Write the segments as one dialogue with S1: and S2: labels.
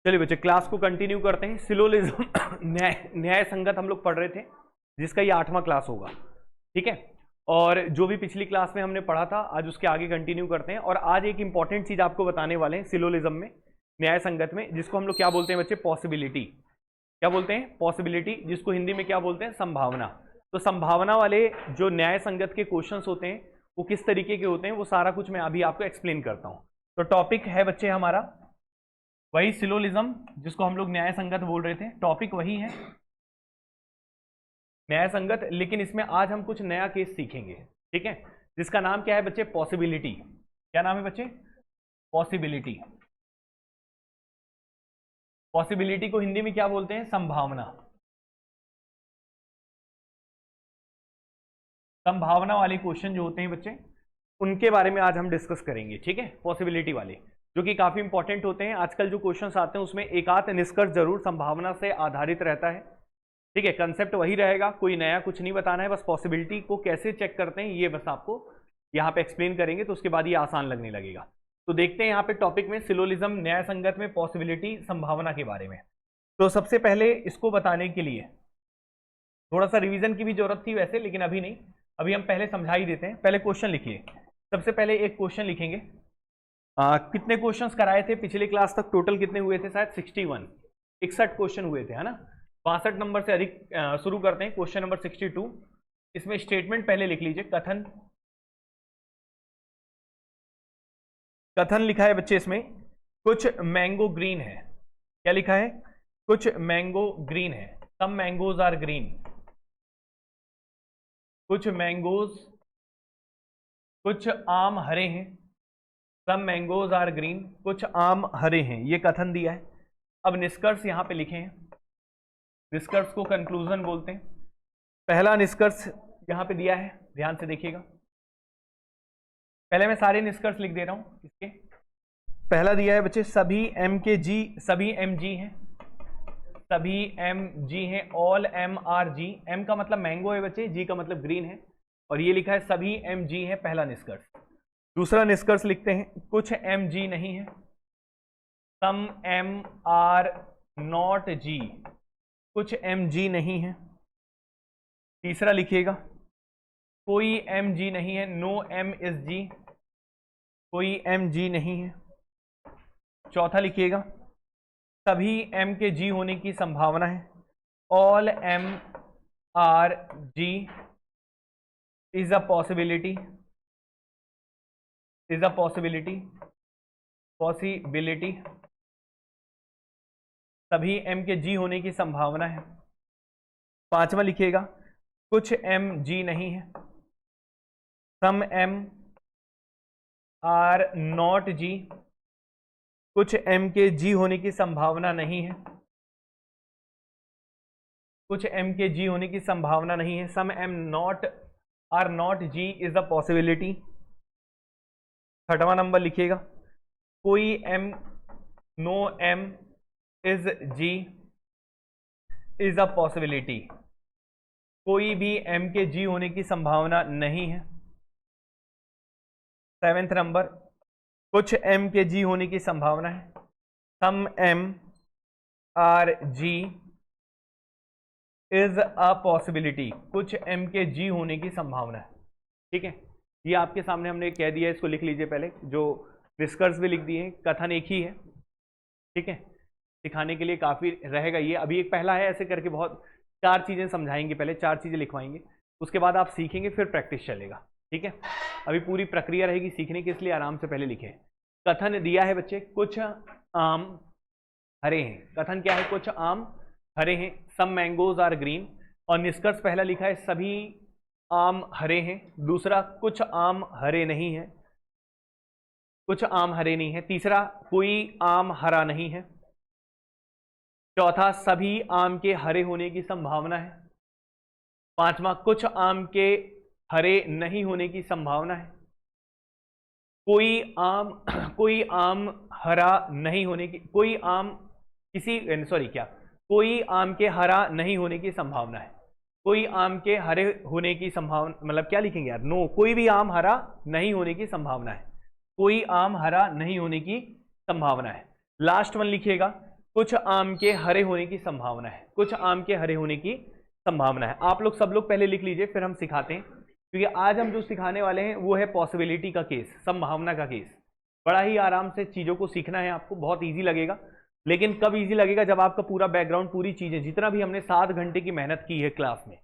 S1: चलिए बच्चे क्लास को कंटिन्यू करते हैं। सिलोलिज्म न्याय संगत हम लोग पढ़ रहे थे, जिसका ये 8वां क्लास होगा, ठीक है। और जो भी पिछली क्लास में हमने पढ़ा था आज उसके आगे कंटिन्यू करते हैं। और आज एक इंपॉर्टेंट चीज आपको बताने वाले हैं सिलोलिज्म में, न्याय संगत में, जिसको हम लोग क्या बोलते हैं बच्चे, पॉसिबिलिटी। क्या बोलते हैं? पॉसिबिलिटी, जिसको हिंदी में क्या बोलते हैं, संभावना। तो संभावना वाले जो न्याय संगत के क्वेश्चंस होते हैं वो किस तरीके के होते हैं, वो सारा कुछ मैं अभी आपको एक्सप्लेन करता हूं। तो टॉपिक है बच्चे हमारा वही सिलोलिज्म, जिसको हम लोग न्याय संगत बोल रहे थे। टॉपिक वही है न्याय संगत, लेकिन इसमें आज हम कुछ नया केस सीखेंगे, ठीक है, जिसका नाम क्या है बच्चे, पॉसिबिलिटी। क्या नाम है बच्चे? पॉसिबिलिटी। पॉसिबिलिटी को हिंदी में क्या बोलते हैं? संभावना। संभावना वाले क्वेश्चन जो होते हैं बच्चे, उनके बारे में आज हम डिस्कस करेंगे, ठीक है। पॉसिबिलिटी वाले जो कि काफी इंपॉर्टेंट होते हैं। आजकल जो क्वेश्चंस आते हैं उसमें एक आध निष्कर्ष जरूर संभावना से आधारित रहता है, ठीक है। कंसेप्ट वही रहेगा, कोई नया कुछ नहीं बताना है, बस पॉसिबिलिटी को कैसे चेक करते हैं ये बस आपको यहाँ पे एक्सप्लेन करेंगे, तो उसके बाद ये आसान लगने लगेगा। तो देखते हैं यहाँ पे टॉपिक में सिलोलिज्म न्याय संगत में पॉसिबिलिटी, संभावना के बारे में। तो सबसे पहले इसको बताने के लिए थोड़ा सा रिवीजन की भी जरूरत थी वैसे, लेकिन अभी नहीं, अभी हम पहले समझा ही देते हैं। पहले क्वेश्चन लिखिए। सबसे पहले एक क्वेश्चन लिखेंगे। कितने क्वेश्चंस कराए थे पिछले क्लास तक? टोटल कितने हुए थे? शायद 61 क्वेश्चन हुए थे, है ना। 62 नंबर से अधिक शुरू करते हैं। क्वेश्चन नंबर 62, इसमें स्टेटमेंट पहले लिख लीजिए, कथन। कथन लिखा है बच्चे इसमें, कुछ मैंगो ग्रीन है। क्या लिखा है? कुछ मैंगो ग्रीन है। सम मैंगोज आर ग्रीन। कुछ मैंगोज, कुछ आम हरे हैं। सम मैंगोज आर ग्रीन, कुछ आम हरे हैं। ये कथन दिया है। अब निष्कर्ष यहां पे लिखे हैं। निष्कर्ष को कंक्लूजन बोलते हैं। पहला निष्कर्ष यहां पे दिया है, ध्यान से देखिएगा। पहले मैं सारे निष्कर्ष लिख दे रहा हूं इसके। पहला दिया है बच्चे, सभी एम के जी, सभी एम जी हैं। सभी एम जी हैं, all M are G. M का मतलब मैंगो है बच्चे, जी का मतलब ग्रीन है, और ये लिखा है सभी एम जी है, पहला निष्कर्ष। दूसरा निष्कर्ष लिखते हैं, कुछ एम जी नहीं है। सम एम आर नॉट जी। कुछ एम जी नहीं है। तीसरा लिखिएगा, कोई एम जी नहीं है, नो एम इज जी। कोई एम जी नहीं है। चौथा लिखिएगा, सभी एम के जी होने की संभावना है। All M are G is a possibility. Is a possibility. Possibility, सभी एम के जी होने की संभावना है। पांचवा लिखिएगा, कुछ एम जी नहीं है। सम एम आर नॉट जी। कुछ एम के जी होने की संभावना नहीं है। कुछ एम के जी होने की संभावना नहीं है। Some M not are not G is a possibility. छठवां नंबर लिखिएगा, कोई M, no M is G is a possibility. कोई भी एम के जी होने की संभावना नहीं है। सेवेंथ नंबर, कुछ एम के जी होने की संभावना है। Some M are G is a possibility. कुछ एम के जी होने की संभावना है, ठीक है। ये आपके सामने हमने कह दिया है, इसको लिख लीजिए पहले। जो निष्कर्ष भी लिख दिए, कथन एक ही है, ठीक है। सिखाने के लिए काफी रहेगा ये। अभी एक पहला है, ऐसे करके बहुत 4 चीजें समझाएंगे, पहले 4 चीजें लिखवाएंगे, उसके बाद आप सीखेंगे, फिर प्रैक्टिस चलेगा, ठीक है। अभी पूरी प्रक्रिया रहेगी सीखने की, इसलिए आराम से पहले लिखें। कथन दिया है बच्चे, कुछ आम हरे हैं। कथन क्या है? कुछ आम हरे हैं। सम मैंगोज आर ग्रीन। और निष्कर्ष पहला लिखा है, सभी आम हरे हैं। दूसरा, कुछ आम हरे नहीं है। कुछ आम हरे नहीं है। तीसरा, कोई आम हरा नहीं है। चौथा, सभी आम के हरे होने की संभावना है। पांचवा, कुछ आम के हरे नहीं होने की संभावना है। कोई आम हरा नहीं होने की, कोई आम कोई आम के हरा नहीं होने की संभावना है। कोई आम के हरे होने की संभावना, मतलब क्या लिखेंगे यार? नो, कोई भी आम हरा नहीं होने की संभावना है। कोई आम हरा नहीं होने की संभावना है। लास्ट वन लिखिएगा, कुछ आम के हरे होने की संभावना है, कुछ आम के हरे होने की संभावना है। आप लोग सब लोग पहले लिख लीजिए, फिर हम सिखाते हैं, क्योंकि आज हम जो सिखाने वाले हैं वो है पॉसिबिलिटी का केस, संभावना का केस। बड़ा ही आराम से चीजों को सीखना है आपको, बहुत ईजी लगेगा। लेकिन कब ईजी लगेगा? जब आपका पूरा बैकग्राउंड, पूरी चीजें, जितना भी हमने 7 घंटे की मेहनत की है क्लास में,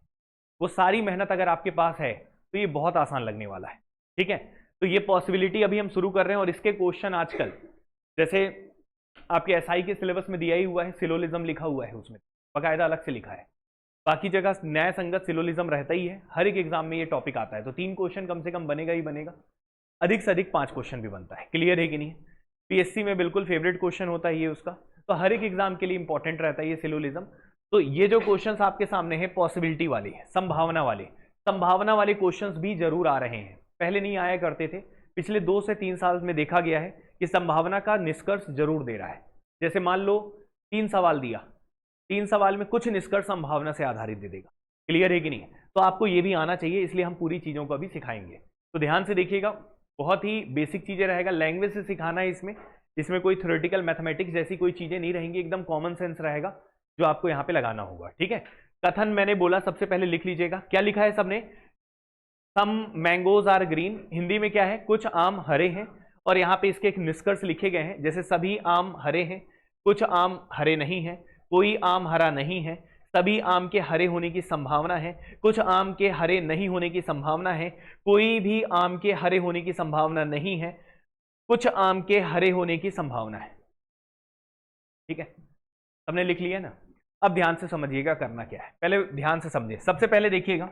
S1: वो सारी मेहनत अगर आपके पास है तो ये बहुत आसान लगने वाला है। ठीक है, तो ये पॉसिबिलिटी अभी हम शुरू कर रहे हैं, और इसके क्वेश्चन आजकल जैसे आपके एसआई के सिलेबस में दिया ही हुआ है, सिलोलिज्म लिखा हुआ है, उसमें बाकायदा अलग से लिखा है। बाकी जगह न्याय संगत सिलोलिज्म रहता ही है, हर एक एग्जाम में ये टॉपिक आता है, तो 3 क्वेश्चन कम से कम बनेगा ही बनेगा, अधिक से अधिक 5 क्वेश्चन भी बनता है। क्लियर है कि नहीं? पीएससी में बिल्कुल फेवरेट क्वेश्चन होता है ये उसका, तो हर एक एग्जाम के लिए इंपॉर्टेंट रहता है ये सिलोलिज्म। तो ये जो क्वेश्चंस आपके सामने है पॉसिबिलिटी वाले, संभावना वाले क्वेश्चंस भी जरूर आ रहे हैं। पहले नहीं आया करते थे, पिछले 2 से 3 साल में देखा गया है कि संभावना का निष्कर्ष जरूर दे रहा है। जैसे मान लो 3 सवाल दिया, 3 सवाल में कुछ निष्कर्ष संभावना से आधारित दे देगा। क्लियर है कि नहीं? तो आपको ये भी आना चाहिए, इसलिए हम पूरी चीजों को भी सिखाएंगे। तो ध्यान से देखिएगा, बहुत ही बेसिक चीजें रहेगा, लैंग्वेज से सिखाना है इसमें कोई थ्योरेटिकल मैथमेटिक्स जैसी कोई चीजें नहीं रहेंगी, एकदम कॉमन सेंस रहेगा जो आपको यहाँ पे लगाना होगा। ठीक है, कथन मैंने बोला, सबसे पहले लिख लीजिएगा, क्या लिखा है सबने? सम मैंगोज आर ग्रीन, हिंदी में क्या है? कुछ आम हरे हैं, और यहाँ पे इसके एक निष्कर्ष लिखे गए हैं, जैसे सभी आम हरे हैं, कुछ आम हरे नहीं है, कोई आम हरा नहीं है, सभी आम के हरे होने की संभावना है, कुछ आम के हरे नहीं होने की संभावना है, कोई भी आम के हरे होने की संभावना नहीं है, कुछ आम के हरे होने की संभावना है। ठीक है, सबने लिख लिया ना? अब ध्यान से समझिएगा करना क्या है, पहले ध्यान से समझिए। सबसे पहले देखिएगा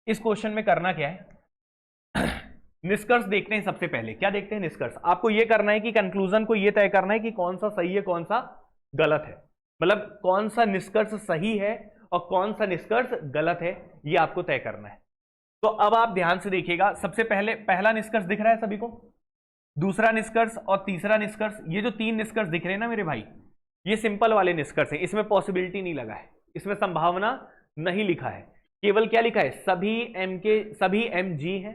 S1: इस क्वेश्चन में करना क्या है, निष्कर्ष देखते हैं। सबसे पहले क्या देखते हैं? निष्कर्ष। आपको यह करना है कि कंक्लूजन को यह तय करना है कि कौन सा सही है, कौन सा गलत है, मतलब कौन सा निष्कर्ष सही है और कौन सा निष्कर्ष गलत है, यह आपको तय करना है। तो अब आप ध्यान से देखिएगा, सबसे पहले पहला निष्कर्ष दिख रहा है सभी को, दूसरा निष्कर्ष और तीसरा निष्कर्ष। ये जो 3 निष्कर्ष दिख रहे हैं ना मेरे भाई, ये सिंपल वाले निष्कर्ष हैं, इसमें पॉसिबिलिटी नहीं लगा है, इसमें संभावना नहीं लिखा है, केवल क्या लिखा है? सभी एम जी है,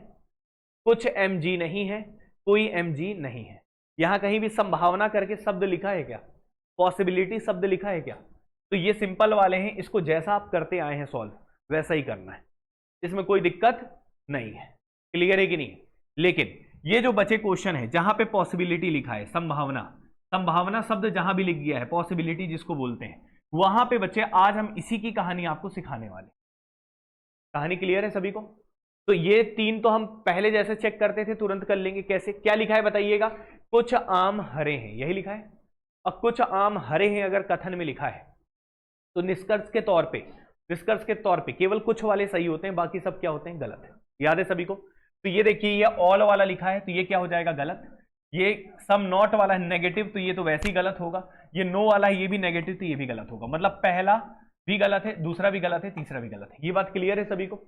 S1: कुछ एम जी नहीं है, कोई एम जी नहीं है। यहां कहीं भी संभावना करके शब्द लिखा है क्या? पॉसिबिलिटी शब्द लिखा है क्या? तो ये सिंपल वाले हैं, इसको जैसा आप करते आए हैं सॉल्व वैसा ही करना है, इसमें कोई दिक्कत नहीं है। क्लियर है कि नहीं? लेकिन ये जो बचे क्वेश्चन है जहां पे पॉसिबिलिटी लिखा है, संभावना शब्द जहां भी लिख गया है, पॉसिबिलिटी जिसको बोलते हैं, वहां पे बच्चे आज हम इसी की कहानी आपको सिखाने वाले। कहानी क्लियर है सभी को? तो ये 3 तो हम पहले जैसे चेक करते थे तुरंत कर लेंगे। कैसे? क्या लिखा है बताइएगा? कुछ आम हरे हैं, यही लिखा है। अब कुछ आम हरे हैं अगर कथन में लिखा है तो निष्कर्ष के तौर पे केवल कुछ वाले सही होते हैं, बाकी सब क्या होते हैं? गलत है। याद है सभी को? तो ये देखिए, ये ऑल वाला लिखा है तो ये क्या हो जाएगा? गलत। ये सम नॉट वाला है नेगेटिव, तो ये तो वैसे ही गलत होगा। ये नो वाला है, ये भी नेगेटिव, तो ये भी गलत होगा। मतलब पहला भी गलत है, दूसरा भी गलत है, तीसरा भी गलत है। ये बात क्लियर है सभी को?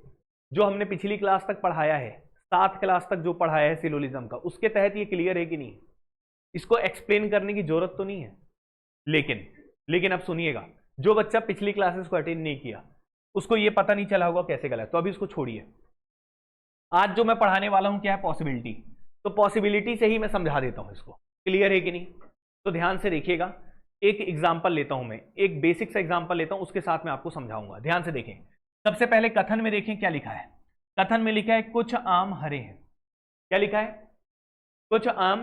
S1: जो हमने पिछली क्लास तक पढ़ाया है, 7 क्लास तक जो पढ़ाया है सिलोलिज्म का, उसके तहत ये क्लियर है कि नहीं? इसको एक्सप्लेन करने की जरूरत तो नहीं है। लेकिन अब सुनिएगा, जो बच्चा पिछली क्लासेस को अटेंड नहीं किया उसको ये पता नहीं चला होगा कैसे गलत, तो अभी इसको छोड़िए। आज जो मैं पढ़ाने वाला हूं क्या है? पॉसिबिलिटी। तो पॉसिबिलिटी से ही मैं समझा देता हूं इसको। क्लियर है कि नहीं? तो ध्यान से देखिएगा, एक एग्जाम्पल लेता हूं मैं, एक बेसिक सा एग्जाम्पल लेता हूं, उसके साथ मैं आपको समझाऊंगा। ध्यान से देखें। सबसे पहले कथन में देखें क्या लिखा है। कथन में लिखा है कुछ आम हरे हैं। क्या लिखा है? कुछ आम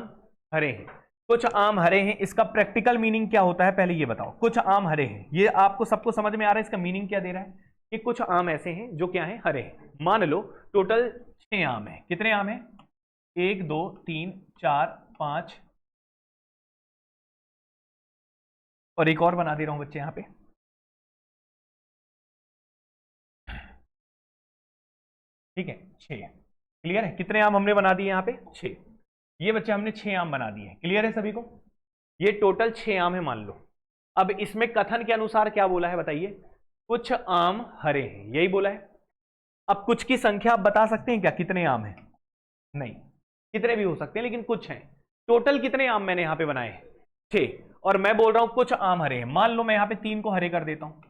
S1: हरे हैं। कुछ आम हरे हैं, इसका प्रैक्टिकल मीनिंग क्या होता है पहले ये बताओ। कुछ आम हरे हैं, ये आपको सबको समझ में आ रहा है इसका मीनिंग क्या दे रहा है? कि कुछ आम ऐसे हैं जो क्या है? हरे हैं। मान लो टोटल 6 आम है। कितने आम है? 1 2 3 4 5 और एक और बना दे रहा हूं बच्चे यहां पे। ठीक है, 6। क्लियर है? कितने आम हमने बना दिए यहां पे? 6। ये बच्चे हमने 6 आम बना दिए। क्लियर है सभी को? ये टोटल 6 आम है मान लो। अब इसमें कथन के अनुसार क्या बोला है बताइए? कुछ आम हरे हैं, यही बोला है। अब कुछ की संख्या आप बता सकते हैं क्या कितने आम हैं? नहीं, कितने भी हो सकते हैं लेकिन कुछ हैं। टोटल कितने आम मैंने यहां पे बनाए? 6। और मैं बोल रहा हूं कुछ आम हरे हैं। मान लो मैं यहां पे 3 को हरे कर देता हूं।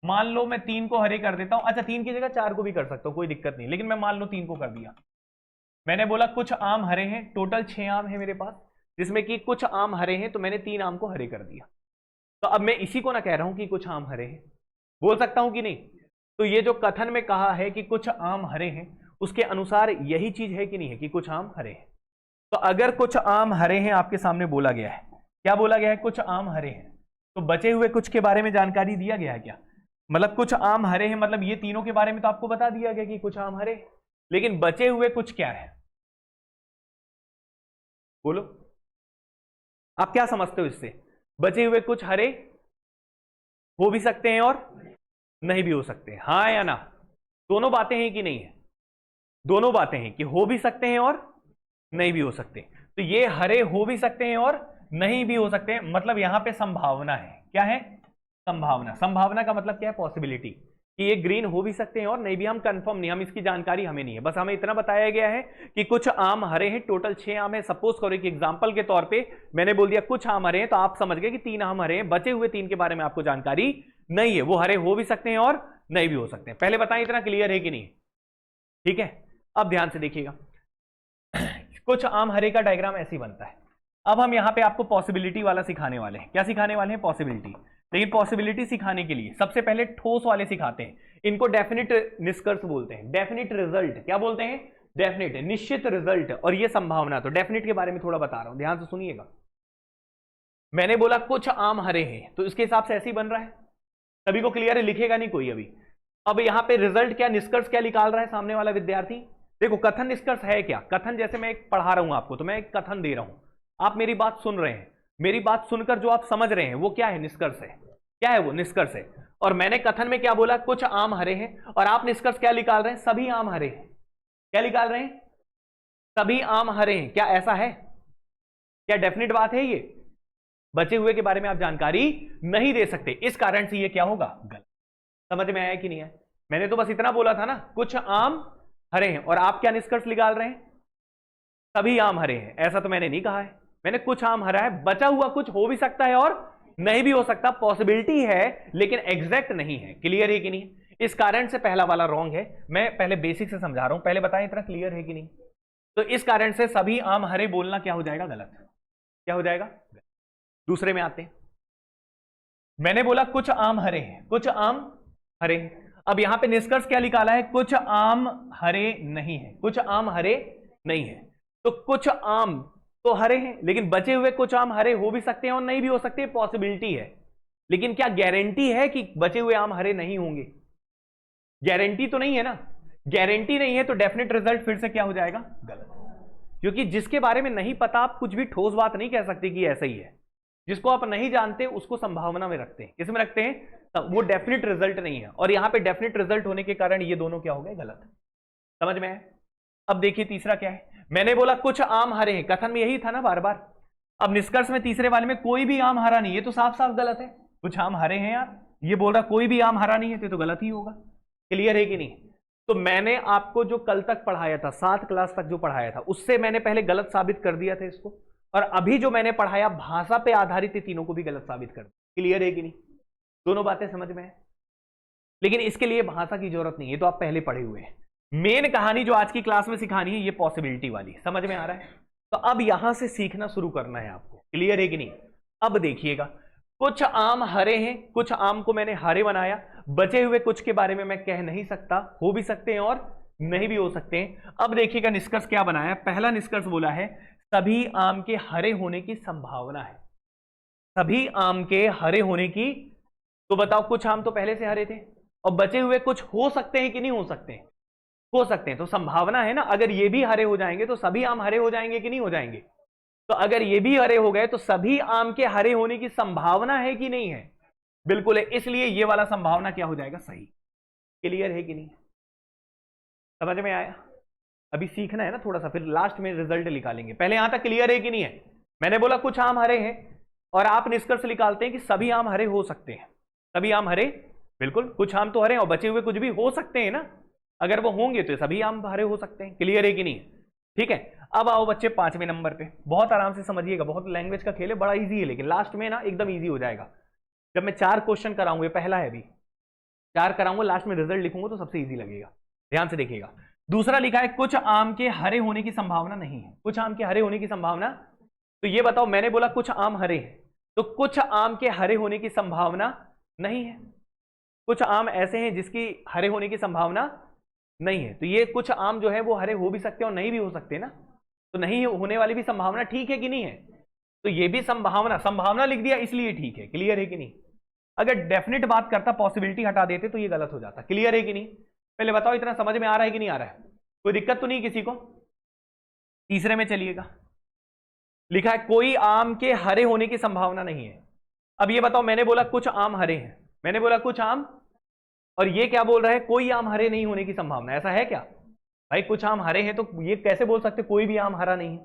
S1: मान लो मैं 3 को हरे कर देता हूं। अच्छा, 3 की जगह 4 को भी कर सकता हूं, कोई दिक्कत नहीं, लेकिन मैं मान लो 3 को कर दिया। मैंने बोला कुछ आम हरे हैं, टोटल 6 आम है मेरे पास। जिसमें कि कुछ आम हरे हैं, तो मैंने 3 आम को हरे कर दिया। तो अब मैं इसी को ना कह रहा हूं कि कुछ आम हरे हैं, बोल सकता हूं कि नहीं? तो ये जो कथन में कहा है कि कुछ आम हरे हैं, उसके अनुसार यही चीज है कि नहीं है कि कुछ आम हरे हैं। तो अगर कुछ आम हरे हैं आपके सामने बोला गया है, क्या बोला गया है? कुछ आम हरे हैं, तो बचे हुए कुछ के बारे में जानकारी दिया गया है क्या? मतलब कुछ आम हरे हैं, मतलब ये तीनों के बारे में तो आपको बता दिया गया कि कुछ आम हरे, लेकिन बचे हुए कुछ क्या है? बोलो, आप क्या समझते हो इससे? बचे हुए कुछ हरे हो भी सकते हैं और नहीं भी हो सकते, हाँ या ना? दोनों बातें हैं कि नहीं है? दोनों बातें हैं कि हो भी सकते हैं और नहीं भी हो सकते। तो ये हरे हो भी सकते हैं और नहीं भी हो सकते हैं, मतलब यहां पे संभावना है। क्या है? संभावना। संभावना का मतलब क्या है? पॉसिबिलिटी, कि ये ग्रीन हो भी सकते हैं और नहीं भी। हम कंफर्म नहीं, हम इसकी जानकारी हमें नहीं है, बस हमें इतना बताया गया है कि कुछ आम हरे हैं, टोटल 6 आम है। सपोज करो कि एग्जांपल के तौर पे मैंने बोल दिया कुछ आम हरे हैं, तो आप समझ गए कि 3 आम हरे हैं, बचे हुए 3 के बारे में आपको जानकारी नहीं है, वो हरे हो भी सकते हैं और नहीं भी हो सकते हैं। पहले बताएं इतना क्लियर है कि नहीं? ठीक है, अब ध्यान से देखिएगा। कुछ आम हरे का डायग्राम ऐसे ही बनता है। अब हम यहां पे आपको पॉसिबिलिटी वाला सिखाने वाले हैं। क्या सिखाने वाले हैं? पॉसिबिलिटी। लेकिन पॉसिबिलिटी सिखाने के लिए सबसे पहले ठोस वाले सिखाते हैं, इनको डेफिनिट निष्कर्ष बोलते हैं, डेफिनिट रिजल्ट। क्या बोलते हैं? डेफिनिट, निश्चित रिजल्ट। और ये संभावना। तो डेफिनिट के बारे में थोड़ा बता रहा हूं, ध्यान से सुनिएगा। मैंने बोला कुछ आम हरे हैं, तो इसके हिसाब से ऐसे ही बन रहा है। सभी को क्लियर है? लिखेगा नहीं कोई अभी। अब यहां पे रिजल्ट क्या, निष्कर्ष क्या निकाल रहा है सामने वाला विद्यार्थी? देखो, कथन निष्कर्ष है क्या? कथन जैसे मैं एक पढ़ा रहा हूं आपको, तो मैं एक कथन दे रहा हूं, आप मेरी बात सुन रहे हैं, मेरी बात सुनकर जो आप समझ रहे हैं वो क्या है? निष्कर्ष है। क्या है वो? निष्कर्ष है। और मैंने कथन में क्या बोला? कुछ आम हरे हैं, और आप निष्कर्ष क्या निकाल रहे हैं? सभी आम हरे हैं। क्या निकाल रहे हैं? सभी आम हरे हैं। क्या ऐसा है? क्या डेफिनेट बात है ये? बचे हुए के बारे में आप जानकारी नहीं दे सकते, इस कारण से ये क्या होगा? गलत। समझ में आया कि नहीं है? मैंने तो बस इतना बोला था ना, कुछ आम हरे हैं, और आप क्या निष्कर्ष निकाल रहे हैं? सभी आम हरे हैं। ऐसा तो मैंने नहीं कहा है, मैंने कुछ आम हरा है, बचा हुआ कुछ हो भी सकता है और नहीं भी हो सकता, पॉसिबिलिटी है लेकिन एग्जैक्ट नहीं है। क्लियर है कि नहीं? इस कारण से पहला वाला रॉन्ग है। मैं पहले बेसिक से समझा रहा हूं, पहले बताएं इतना क्लियर है कि नहीं? तो इस कारण से सभी आम हरे बोलना क्या हो जाएगा? गलत। क्या हो जाएगा? दूसरे में आते हैं। मैंने बोला कुछ आम हरे हैं, कुछ आम हरे हैं। अब यहां पे निष्कर्ष क्या निकाला है? कुछ आम हरे नहीं है, कुछ आम हरे नहीं है। तो कुछ आम तो हरे हैं, लेकिन बचे हुए कुछ आम हरे हो भी सकते हैं और नहीं भी हो सकते, पॉसिबिलिटी है। लेकिन क्या गारंटी है कि बचे हुए आम हरे नहीं होंगे? गारंटी तो नहीं है ना। गारंटी नहीं है तो डेफिनेट रिजल्ट फिर से क्या हो जाएगा? गलत। क्योंकि जिसके बारे में नहीं पता, आप कुछ भी ठोस बात नहीं कह सकते कि ऐसा ही है। जिसको आप नहीं जानते उसको संभावना में रखते हैं। किसमें रखते हैं? तब वो डेफिनेट रिजल्ट नहीं है, और यहां पे डेफिनेट रिजल्ट होने के कारण ये दोनों क्या हो गए? गलत। समझ में आए? अब देखिए तीसरा क्या है। मैंने बोला कुछ आम हरे हैं, कथन में यही था ना बार बार। अब निष्कर्ष में तीसरे वाले में कोई भी आम हरा नहीं है, तो साफ साफ गलत है। कुछ आम हरे हैं यार, ये बोल रहा कोई भी आम हरा नहीं है, तो गलत ही होगा। क्लियर है कि नहीं? तो मैंने आपको जो कल तक पढ़ाया था, 7 क्लास तक जो पढ़ाया था, उससे मैंने पहले गलत साबित कर दिया था इसको, और अभी जो मैंने पढ़ाया भाषा पे आधारित तीनों को भी गलत साबित कर दिया। क्लियर है कि नहीं? दोनों बातें समझ में है? लेकिन इसके लिए भाषा की जरूरत नहीं है, तो आप पहले पढ़े हुए हैं। मेन कहानी जो आज की क्लास में सिखानी है, ये पॉसिबिलिटी वाली। समझ में आ रहा है? तो अब यहां से सीखना शुरू करना है आपको। क्लियर है कि नहीं? अब देखिएगा, कुछ आम हरे हैं, कुछ आम को मैंने हरे बनाया, बचे हुए कुछ के बारे में मैं कह नहीं सकता, हो भी सकते हैं और नहीं भी हो सकते हैं। अब देखिएगा निष्कर्ष क्या बनाया। पहला निष्कर्ष बोला है सभी आम के हरे होने की संभावना है। सभी आम के हरे होने की, तो बताओ कुछ आम तो पहले से हरे थे, और बचे हुए कुछ हो सकते हैं कि नहीं हो सकते हैं? हो सकते हैं, तो संभावना है ना। अगर ये भी हरे हो जाएंगे तो सभी आम हरे हो जाएंगे कि नहीं हो जाएंगे? तो अगर ये भी हरे हो गए तो सभी आम के हरे होने की संभावना है कि नहीं है? बिल्कुल है, इसलिए ये वाला संभावना क्या हो जाएगा? सही। क्लियर है कि नहीं? समझ में आया? अभी सीखना है ना थोड़ा सा, फिर लास्ट में रिजल्ट निकालेंगे। पहले यहां तक क्लियर है कि नहीं है? मैंने बोला कुछ आम हरे हैं, और आप निष्कर्ष निकालते हैं कि सभी आम हरे हो सकते हैं। सभी आम हरे, बिल्कुल, कुछ आम तो हरे और बचे हुए कुछ भी हो सकते हैं ना। अगर वो होंगे तो सभी आम हरे हो सकते हैं। क्लियर है कि नहीं? ठीक है, अब आओ बच्चे 5वें नंबर पे। बहुत आराम से समझिएगा, बहुत लैंग्वेज का खेल है, बड़ा इजी है, लेकिन लास्ट में ना एकदम इजी हो जाएगा। जब मैं 4 क्वेश्चन कराऊंगा, पहला है अभी 4 कराऊंगा, लास्ट में रिजल्ट लिखूंगा तो सबसे इजी लगेगा। ध्यान से देखिएगा। दूसरा लिखा है कुछ आम के हरे होने की संभावना नहीं है। कुछ आम के हरे होने की संभावना, तो ये बताओ, मैंने बोला कुछ आम हरे हैं, तो कुछ आम के हरे होने की संभावना नहीं है। कुछ आम ऐसे हैं जिसकी हरे होने की संभावना नहीं है, तो ये कुछ आम जो है वो हरे हो भी सकते हैं और नहीं भी हो सकते ना, तो नहीं होने वाली भी संभावना ठीक है कि नहीं है, तो ये भी संभावना लिख दिया इसलिए ठीक है। क्लियर है कि नहीं? अगर डेफिनेट बात करता, पॉसिबिलिटी हटा देते तो ये गलत हो जाता। क्लियर है कि नहीं? पहले बताओ इतना समझ में आ रहा है कि नहीं आ रहा है? कोई दिक्कत तो नहीं किसी को? तीसरे में चलिएगा, लिखा है कोई आम के हरे होने की संभावना नहीं है। अब ये बताओ, मैंने बोला कुछ आम हरे हैं, मैंने बोला कुछ आम, और ये क्या बोल रहा है, कोई आम हरे नहीं होने की संभावना। ऐसा है क्या भाई? कुछ आम हरे हैं तो ये कैसे बोल सकते कोई भी आम हरा नहीं है?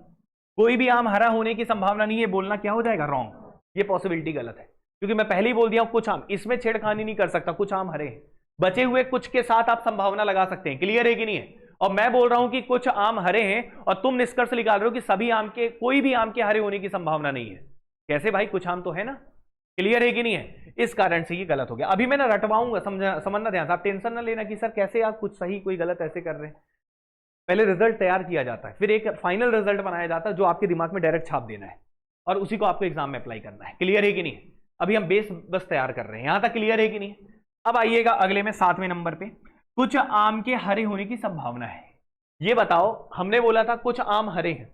S1: कोई भी आम हरा होने की संभावना नहीं है बोलना क्या हो जाएगा? रॉन्ग। ये पॉसिबिलिटी गलत है, क्योंकि मैं पहले ही बोल दिया हूं कुछ आम, इसमें छेड़खानी नहीं कर सकता। कुछ आम हरे हैं, बचे हुए कुछ के साथ आप संभावना लगा सकते हैं। क्लियर है कि नहीं है? और मैं बोल रहा हूं कि कुछ आम हरे हैं और तुम निष्कर्ष निकाल रहे हो कि सभी आम के, कोई भी आम के हरे होने की संभावना नहीं है। कैसे भाई? कुछ आम तो है ना। क्लियर है कि नहीं है? इस कारण से ये गलत हो गया। अभी मैं ना रटवाऊंगा, समझना ध्यान से, आप टेंशन ना लेना कि सर कैसे आप कुछ सही कोई गलत ऐसे कर रहे हैं। पहले रिजल्ट तैयार किया जाता है, फिर एक फाइनल रिजल्ट बनाया जाता है जो आपके दिमाग में डायरेक्ट छाप देना है और उसी को आपको एग्जाम में अप्लाई करना है। क्लियर है कि नहीं? अभी हम बेस बस तैयार कर रहे हैं, यहां तक क्लियर है कि नहीं? अब आइएगा अगले में, 7वें नंबर पे, कुछ आम के हरे होने की संभावना है। ये बताओ, हमने बोला था कुछ आम हरे हैं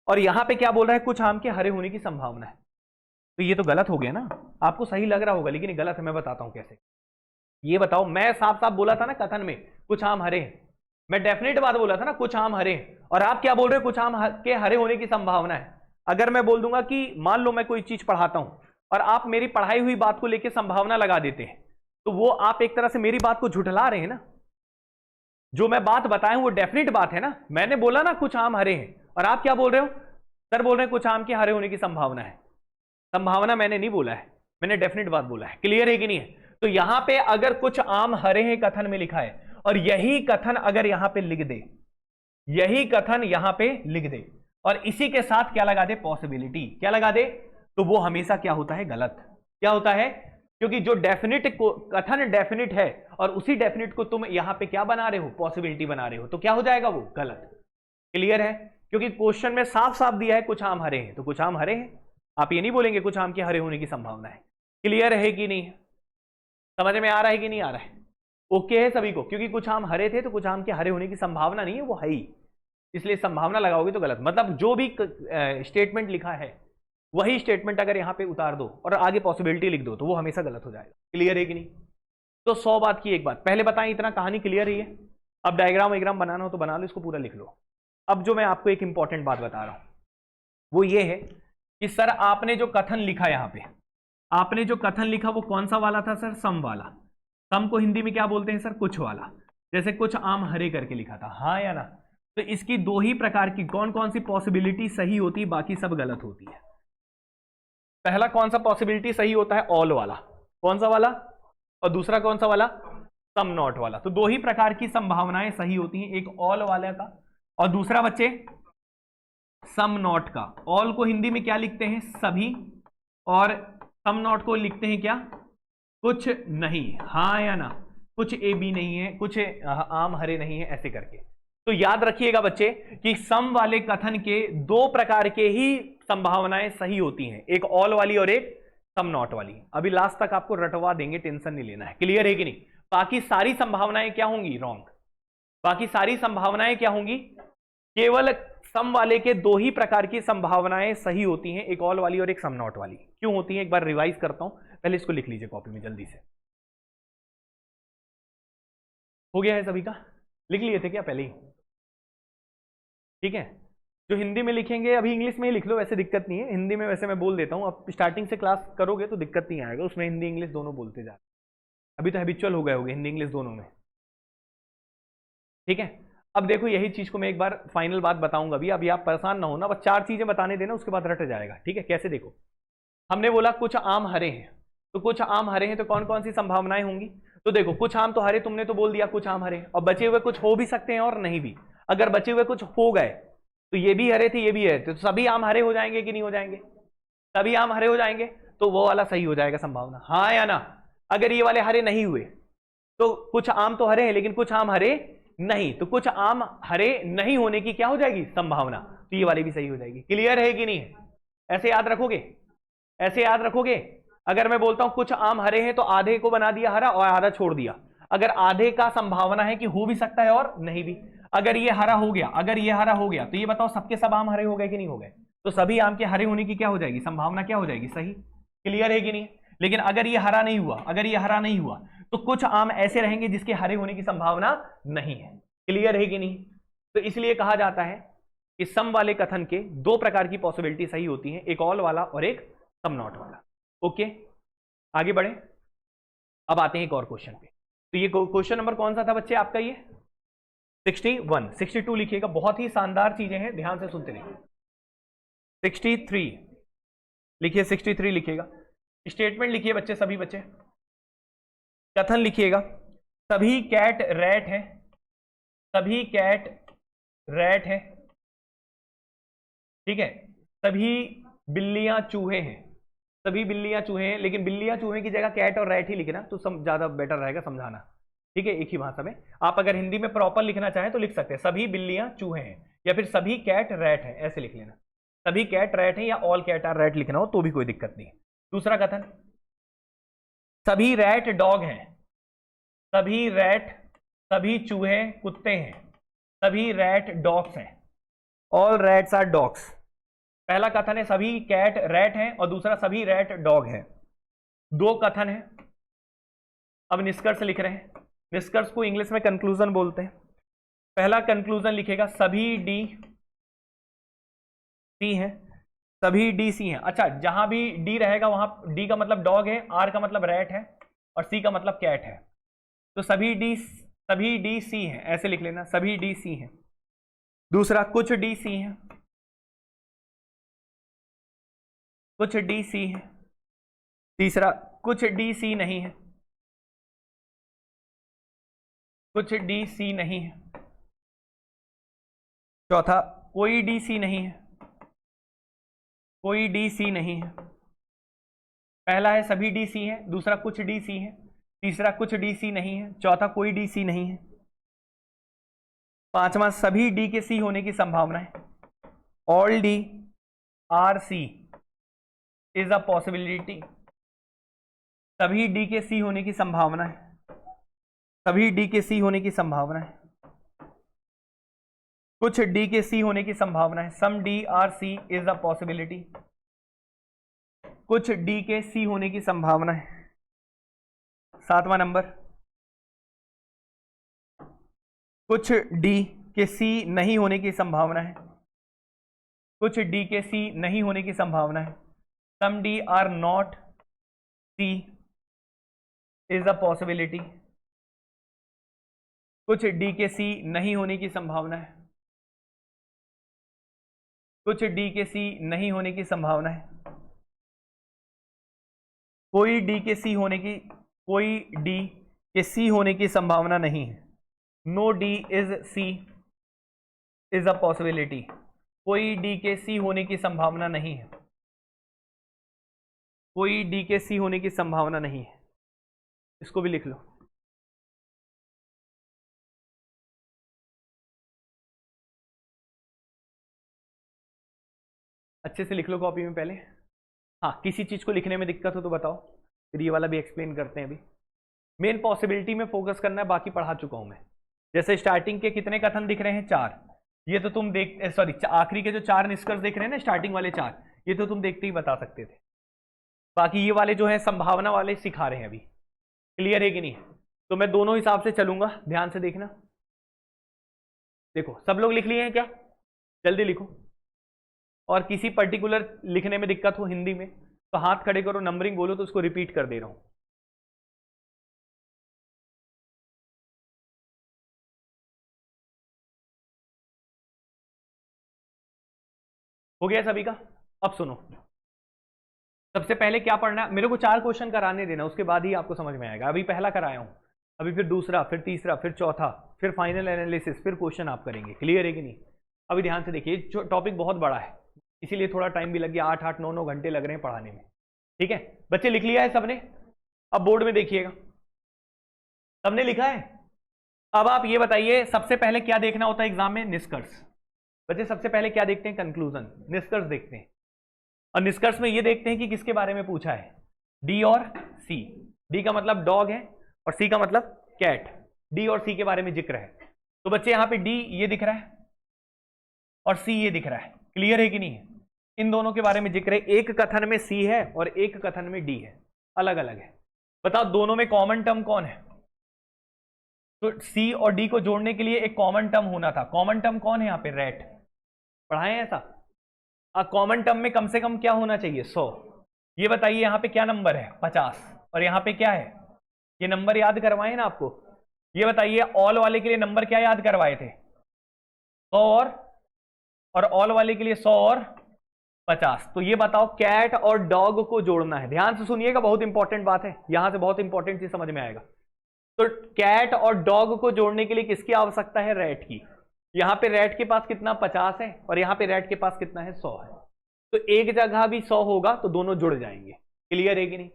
S1: और यहां पे क्या बोल रहा है? कुछ आम के हरे होने की संभावना है। तो ये तो गलत हो गया ना। आपको सही लग रहा होगा लेकिन गलत है, मैं बताता हूं कैसे। ये बताओ, मैं साफ साफ बोला था ना कथन में कुछ आम हरे हैं, मैं डेफिनेट बात बोला था ना कुछ आम हरे हैं, और आप क्या बोल रहे हो? कुछ आम के हरे होने की संभावना है। अगर मैं बोल दूंगा कि मान लो मैं कोई चीज पढ़ाता हूं और आप मेरी पढ़ाई हुई बात को लेकर संभावना लगा देते हैं, तो वो आप एक तरह से मेरी बात को झुठला रहे हैं ना। जो मैं बात बताया हूं वो डेफिनेट बात है ना। मैंने बोला ना कुछ आम हरे हैं और आप क्या बोल रहे हो? सर बोल रहे हैं कुछ आम के हरे होने की संभावना है। संभावना मैंने नहीं बोला है, मैंने डेफिनेट बात बोला है। क्लियर है कि नहीं है? तो यहां पे अगर कुछ आम हरे हैं कथन में लिखा है और यही कथन अगर यहां पे लिख दे, यही कथन यहां पे लिख दे और इसी के साथ क्या लगा दे? पॉसिबिलिटी। क्या लगा दे? तो वो हमेशा क्या होता है? गलत। क्या होता है? क्योंकि जो डेफिनेट कथन डेफिनेट है और उसी डेफिनेट को तुम यहां पे क्या बना रहे हो? पॉसिबिलिटी बना रहे हो, तो क्या हो जाएगा? वो गलत। क्लियर है? क्योंकि क्वेश्चन में साफ साफ दिया है कुछ आम हरे हैं, तो कुछ आम हरे हैं। आप ये नहीं बोलेंगे कुछ आम के हरे होने की संभावना है। क्लियर है कि नहीं? समझ में आ रहा है कि नहीं आ रहा है? ओके है सभी को? क्योंकि कुछ आम हरे थे तो कुछ आम के हरे होने की संभावना नहीं है, वो है ही, इसलिए संभावना लगाओगे तो गलत। मतलब जो भी स्टेटमेंट लिखा है वही स्टेटमेंट अगर यहां पे उतार दो और आगे पॉसिबिलिटी लिख दो तो वो हमेशा गलत हो जाएगा। क्लियर है कि नहीं? तो 100 बात की एक बात, पहले बताएं इतना कहानी क्लियर ही है। अब डायग्राम वायग्राम बनाना हो तो बना लो, इसको पूरा लिख लो। अब जो मैं आपको एक इंपॉर्टेंट बात बता रहा हूं वो ये है कि सर आपने जो कथन लिखा, यहां पे आपने जो कथन लिखा वो कौन सा वाला था सर? सम वाला। सम को हिंदी में क्या बोलते हैं सर? कुछ वाला। जैसे कुछ आम हरे करके लिखा था, हाँ या ना? तो इसकी दो ही प्रकार की कौन कौन सी पॉसिबिलिटी सही होती है, बाकी सब गलत होती है। पहला कौन सा पॉसिबिलिटी सही होता है? ऑल वाला। कौन सा वाला? और दूसरा कौन सा वाला? सम नॉट वाला। तो दो ही प्रकार की संभावनाएं सही होती हैं, एक ऑल वाले का और दूसरा बच्चे सम नॉट का। ऑल को हिंदी में क्या लिखते हैं? सभी, और सम नॉट को लिखते हैं क्या? कुछ नहीं। हाँ या ना? कुछ ए बी नहीं है, कुछ आम हरे नहीं है, ऐसे करके। तो याद रखिएगा बच्चे कि सम वाले कथन के दो प्रकार के ही संभावनाएं सही होती हैं, एक ऑल वाली और एक सम नॉट वाली। अभी लास्ट तक आपको रटवा देंगे, टेंशन नहीं लेना है। क्लियर है कि नहीं? बाकी सारी संभावनाएं क्या होंगी? रॉन्ग। बाकी सारी संभावनाएं क्या होंगी? केवल सम वाले के दो ही प्रकार की संभावनाएं सही होती हैं, एक ऑल वाली और एक सम नॉट वाली। क्यों होती हैं? एक बार रिवाइज करता हूं, पहले इसको लिख लीजिए कॉपी में जल्दी से। हो गया है सभी का? लिख लिए थे क्या पहले ही? ठीक है, जो हिंदी में लिखेंगे अभी इंग्लिश में ही लिख लो, वैसे दिक्कत नहीं है। हिंदी में वैसे मैं बोल देता हूं, अब स्टार्टिंग से क्लास करोगे तो दिक्कत नहीं आएगा, उसमें हिंदी इंग्लिश दोनों बोलते जा रहे। अभी तो हैबिचुअल हो गए होगे हिंदी इंग्लिश दोनों में। ठीक है, अब देखो यही चीज को मैं एक बार फाइनल बात बताऊंगा अभी आप परेशान ना होना, बस 4 चीजें बताने देना, उसके बाद रट जाएगा। ठीक है, कैसे? देखो, हमने बोला कुछ आम हरे हैं, तो कुछ आम हरे हैं तो कौन कौन सी संभावनाएं होंगी? तो देखो, कुछ आम तो हरे, तुमने तो बोल दिया कुछ आम हरे, और बचे हुए कुछ हो भी सकते हैं और नहीं भी। अगर बचे हुए कुछ हो गए तो ये भी हरे थे, ये भी हरे थे, तो सभी आम हरे हो जाएंगे कि नहीं हो जाएंगे? सभी आम हरे हो जाएंगे, तो वो वाला सही हो जाएगा संभावना। हाँ या ना? अगर ये वाले हरे नहीं हुए तो कुछ आम तो हरे हैं लेकिन कुछ आम हरे नहीं, तो कुछ आम हरे नहीं होने की क्या हो जाएगी? संभावना। तो ये वाली भी सही हो जाएगी। क्लियर है कि नहीं है? ऐसे याद रखोगे, ऐसे याद रखोगे। अगर मैं बोलता हूं कुछ आम हरे हैं तो आधे को बना दिया हरा और आधा छोड़ दिया। अगर आधे का संभावना है कि हो भी सकता है और नहीं भी। अगर ये हरा हो गया, अगर ये हरा हो गया तो ये बताओ सबके सब आम हरे हो गए कि नहीं हो गए? तो सभी आम के हरे होने की क्या हो जाएगी, संभावना क्या हो जाएगी, सही। क्लियर है कि नहीं? लेकिन अगर ये हरा नहीं हुआ, अगर ये हरा नहीं हुआ तो कुछ आम ऐसे रहेंगे जिसके हरे होने की संभावना नहीं है। क्लियर है कि नहीं? तो इसलिए कहा जाता है कि सम वाले कथन के दो प्रकार की पॉसिबिलिटी सही होती है, एक ऑल वाला और एक सम नॉट वाला। ओके, आगे बढ़े। अब आते हैं एक और क्वेश्चन पे। तो ये क्वेश्चन नंबर कौन सा था बच्चे आपका? ये 61, 62 लिखिएगा, बहुत ही शानदार चीजें हैं, ध्यान से सुनते रहिए। 63 लिखिए, 63 लिखिएगा। स्टेटमेंट लिखिए बच्चे, सभी बच्चे कथन लिखिएगा। सभी कैट रैट है, सभी कैट रैट है, ठीक है। सभी बिल्लियां चूहे हैं, सभी बिल्लियां चूहे हैं, लेकिन बिल्लियां चूहे की जगह कैट और रैट ही लिखना तो ज्यादा बेटर रहेगा समझाना, ठीक है, एक ही भाषा में। आप अगर हिंदी में प्रॉपर लिखना चाहें तो लिख सकते हैं सभी बिल्लियां चूहे हैं, या फिर सभी कैट रैट है, ऐसे लिख लेना। सभी कैट रैट है या ऑल कैट आर रैट लिखना हो तो भी कोई दिक्कत नहीं। दूसरा कथन, सभी रैट डॉग हैं, सभी रैट, सभी चूहे कुत्ते हैं, सभी रैट डॉग्स हैं, ऑल रैट्स आर डॉग्स। पहला कथन है सभी कैट रैट हैं और दूसरा सभी रैट डॉग है। दो कथन है। अब निष्कर्ष लिख रहे हैं, निष्कर्ष को इंग्लिश में कंक्लूजन बोलते हैं। पहला कंक्लूजन लिखेगा सभी डी सी हैं, सभी डी सी हैं। अच्छा, जहां भी डी रहेगा वहां डी का मतलब डॉग है, आर का मतलब रैट है और सी का मतलब कैट है। तो सभी डी सी हैं, ऐसे लिख लेना, सभी डी सी हैं। दूसरा कुछ डी सी हैं, कुछ डी सी हैं। तीसरा कुछ डी सी नहीं है, कुछ डी सी नहीं है। चौथा कोई डी सी नहीं है, कोई डी सी नहीं है। पहला है सभी डी सी है, दूसरा कुछ डी सी है, तीसरा कुछ डी सी नहीं है, चौथा कोई डी सी नहीं है। पांचवा सभी डी के सी होने की संभावना है, all D are C is a possibility. सभी डी के सी होने की संभावना है, सभी डी के सी होने की संभावना है। कुछ डी के सी होने की संभावना है, some D are C is a possibility. कुछ डी के सी होने की संभावना है। सातवां नंबर, कुछ डी के सी नहीं होने की संभावना है, कुछ डी के सी नहीं होने की संभावना है। Some D are not C is a possibility. कुछ डी के सी नहीं होने की संभावना है, कुछ डी के सी नहीं होने की संभावना है। कोई डी के सी होने की, कोई डी के सी होने की संभावना नहीं है। No D is C is a possibility. कोई डी के सी होने की संभावना नहीं है, कोई डी के सी होने की संभावना नहीं है। इसको भी लिख लो। अच्छे से लिख लो कॉपी में पहले। हाँ, किसी चीज को लिखने में दिक्कत हो तो बताओ, फिर ये वाला भी एक्सप्लेन करते हैं। अभी मेन पॉसिबिलिटी में फोकस करना है, बाकी पढ़ा चुका हूं मैं। जैसे स्टार्टिंग के कितने कथन दिख रहे हैं, 4। ये तो तुम देख, सॉरी, आखिरी के जो 4 निष्कर्ष दिख रहे हैं ना, स्टार्टिंग वाले 4, ये तो तुम देखते ही बता सकते थे। बाकी ये वाले जो है संभावना वाले सिखा रहे हैं अभी। क्लियर है कि नहीं? तो मैं दोनों हिसाब से चलूंगा, ध्यान से देखना। देखो सब लोग लिख लिए हैं क्या? जल्दी लिखो। और किसी पर्टिकुलर लिखने में दिक्कत हो हिंदी में तो हाथ खड़े करो, नंबरिंग बोलो तो उसको रिपीट कर दे रहा हूं। हो गया सभी का? अब सुनो, सबसे पहले क्या पढ़ना है, मेरे को 4 क्वेश्चन कराने देना, उसके बाद ही आपको समझ में आएगा। अभी पहला कराया हूं, अभी फिर दूसरा, फिर तीसरा, फिर चौथा, फिर फाइनल एनालिसिस, फिर क्वेश्चन आप करेंगे। क्लियर है कि नहीं? अभी ध्यान से देखिए, टॉपिक बहुत बड़ा है, इसीलिए थोड़ा टाइम भी लग गया, 8-8, 9-9 घंटे लग रहे हैं पढ़ाने में। ठीक है बच्चे, लिख लिया है सबने? अब बोर्ड में देखिएगा, सबने लिखा है? अब आप ये बताइए, सबसे पहले क्या देखना होता है एग्जाम में? निष्कर्ष। बच्चे सबसे पहले क्या देखते हैं? कंक्लूजन। निष्कर्ष देखते हैं। और निष्कर्ष में ये देखते हैं कि किसके बारे में पूछा है, डी और सी। डी का मतलब डॉग है और सी का मतलब कैट। डी और सी के बारे में जिक्र है। तो बच्चे यहां पे डी ये दिख रहा है और सी ये दिख रहा है, क्लियर है कि नहीं है? इन दोनों के बारे में जिक्र है। एक कथन में सी है और एक कथन में डी है, अलग अलग है। बताओ दोनों में कॉमन टर्म कौन है? तो सी और डी को जोड़ने के लिए एक कॉमन टर्म होना था। कॉमन टर्म कौन है यहाँ पे? रैट। पढ़ाए ऐसा। कॉमन टर्म में कम से कम क्या होना चाहिए? 100। ये बताइए यहाँ पे क्या नंबर है? 50। और यहाँ पे क्या है? ये नंबर याद करवाए ना आपको। ये बताइए ऑल वाले के लिए नंबर क्या याद करवाए थे? 100 और ऑल वाले के लिए 100 और 50। तो ये बताओ कैट और डॉग को जोड़ना है। ध्यान से सुनिएगा, बहुत इंपॉर्टेंट बात है, यहां से बहुत इंपॉर्टेंट चीज समझ में आएगा। तो कैट और डॉग को जोड़ने के लिए किसकी आवश्यकता है? रैट की। यहां पे रैट के पास कितना? 50 है और यहां पे रैट के पास कितना है? 100 है। तो एक जगह भी 100 होगा तो दोनों जुड़ जाएंगे, क्लियर है कि नहीं?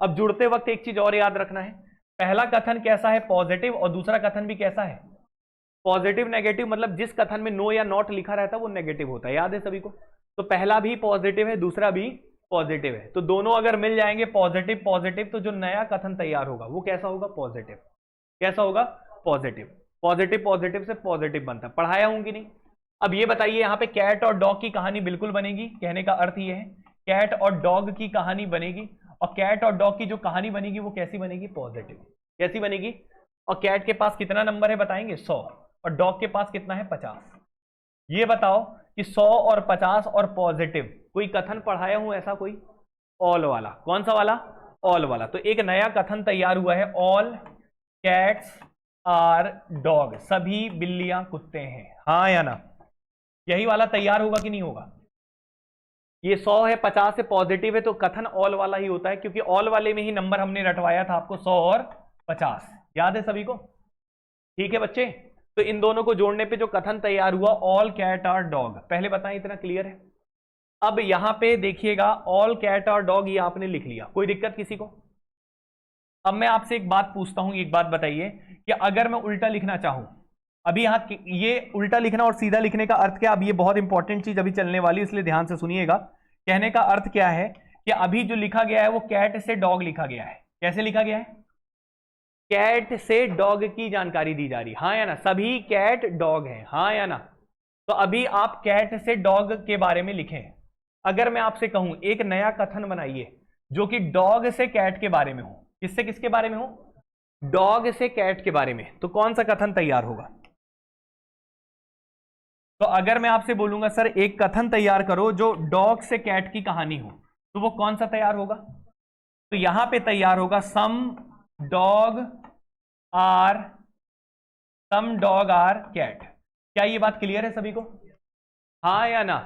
S1: अब जुड़ते वक्त एक चीज और याद रखना है, पहला कथन कैसा है? पॉजिटिव। और दूसरा कथन भी कैसा है? Positive negative. मतलब जिस कथन में नो या नॉट लिखा रहता है वो नेगेटिव होता है, याद है सभी को? तो पहला भी पॉजिटिव है, दूसरा भी पॉजिटिव है। तो दोनों अगर मिल जाएंगे पॉजिटिव पॉजिटिव, तो जो नया कथन तैयार होगा वो कैसा होगा? पॉजिटिव। कैसा होगा? पॉजिटिव। पॉजिटिव पॉजिटिव से पॉजिटिव बनता है। पढ़ाया हूं कि नहीं? अब ये बताइए यहाँ पे कैट और डॉग की कहानी बिल्कुल बनेगी। कहने का अर्थ ये है कैट और डॉग की कहानी बनेगी। और कैट और डॉग की जो कहानी बनेगी वो कैसी बनेगी? पॉजिटिव। कैसी बनेगी? और कैट के पास कितना नंबर है बताएंगे? 100। और डॉग के पास कितना है? 50। ये बताओ कि 100 और 50 और पॉजिटिव, कोई कथन पढ़ाया हूं ऐसा कोई? ऑल वाला। कौन सा वाला? ऑल वाला। तो एक नया कथन तैयार हुआ है, ऑल कैट्स आर डॉग। सभी बिल्लियां कुत्ते हैं, हाँ या ना? यही वाला तैयार होगा कि नहीं होगा? ये 100 है, 50 है, पॉजिटिव है, तो कथन ऑल वाला ही होता है, क्योंकि ऑल वाले में ही नंबर हमने रटवाया था आपको 100 और 50। याद है सभी को? ठीक है बच्चे। तो इन दोनों को जोड़ने पे जो कथन तैयार हुआ, ऑल कैट आर डॉग, पहले बताएं इतना क्लियर है? अब यहां पे देखिएगा, ऑल कैट आर डॉग ये आपने लिख लिया, कोई दिक्कत किसी को? अब मैं आपसे एक बात पूछता हूं, एक बात बताइए कि अगर मैं उल्टा लिखना चाहूं, अभी यहां ये उल्टा लिखना और सीधा लिखने का अर्थ क्या? अब ये बहुत इंपॉर्टेंट चीज अभी चलने वाली है, इसलिए ध्यान से सुनिएगा। कहने का अर्थ क्या है कि अभी जो लिखा गया है वो कैट से डॉग लिखा गया है। कैसे लिखा गया है? कैट से डॉग की जानकारी दी जा रही, हाँ या ना? सभी कैट डॉग हैं, हाँ या ना? तो अभी आप कैट से डॉग के बारे में लिखें। अगर मैं आपसे कहूं एक नया कथन बनाइए जो कि डॉग से कैट के बारे में हो, किससे किसके बारे में हो? डॉग से कैट के बारे में, तो कौन सा कथन तैयार होगा? तो अगर मैं आपसे बोलूंगा सर एक कथन तैयार करो जो डॉग से कैट की कहानी हो, तो वो कौन सा तैयार होगा? तो यहां पे तैयार होगा सम डॉग आर कैट। क्या ये बात क्लियर है सभी को? हाँ या ना?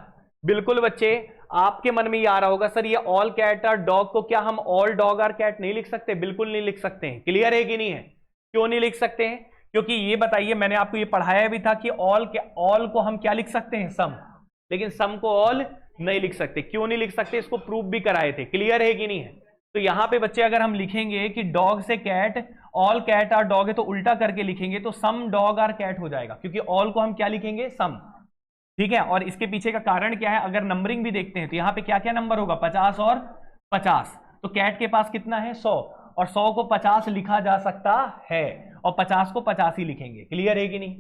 S1: बिल्कुल बच्चे, आपके मन में ये आ रहा होगा सर ये ऑल कैट आर डॉग को क्या हम ऑल डॉग आर कैट नहीं लिख सकते? बिल्कुल नहीं लिख सकते हैं। क्लियर है कि नहीं है? क्यों नहीं लिख सकते हैं? क्योंकि ये बताइए, मैंने आपको ये पढ़ाया भी था कि ऑल को हम क्या लिख सकते हैं? सम। लेकिन सम को ऑल नहीं लिख सकते। क्यों नहीं लिख सकते? इसको प्रूफ भी कराए थे। क्लियर है कि नहीं है? तो यहां पे बच्चे अगर हम लिखेंगे कि डॉग से cat, all cat are dog है, तो उल्टा करके लिखेंगे तो सम डॉग आर कैट हो जाएगा, क्योंकि ऑल को हम क्या लिखेंगे? सम। ठीक है। और इसके पीछे का कारण क्या है? अगर नंबरिंग भी देखते हैं तो यहां पे क्या क्या नंबर होगा? 50 और 50। तो कैट के पास कितना है? 100। और 100 को 50 लिखा जा सकता है और 50 को 50 ही लिखेंगे। क्लियर है कि नहीं?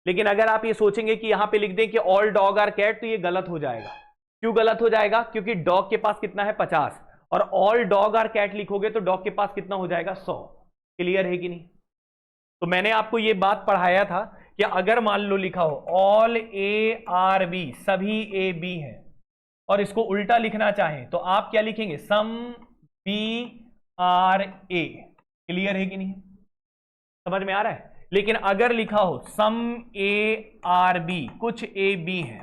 S1: लेकिन अगर आप ये सोचेंगे कि यहां पे लिख दें कि ऑल डॉग आर कैट, तो ये गलत हो जाएगा। क्यों गलत हो जाएगा? क्योंकि डॉग के पास कितना है? 50। और ऑल डॉग आर कैट लिखोगे तो डॉग के पास कितना हो जाएगा? 100। क्लियर है कि नहीं? तो मैंने आपको ये बात पढ़ाया था कि अगर मान लो लिखा हो ऑल ए आर बी, सभी ए बी है, और इसको उल्टा लिखना चाहें तो आप क्या लिखेंगे? Some B are A. Clear है कि नहीं? समझ में आ रहा है? लेकिन अगर लिखा हो सम ए आर बी, कुछ ए बी है,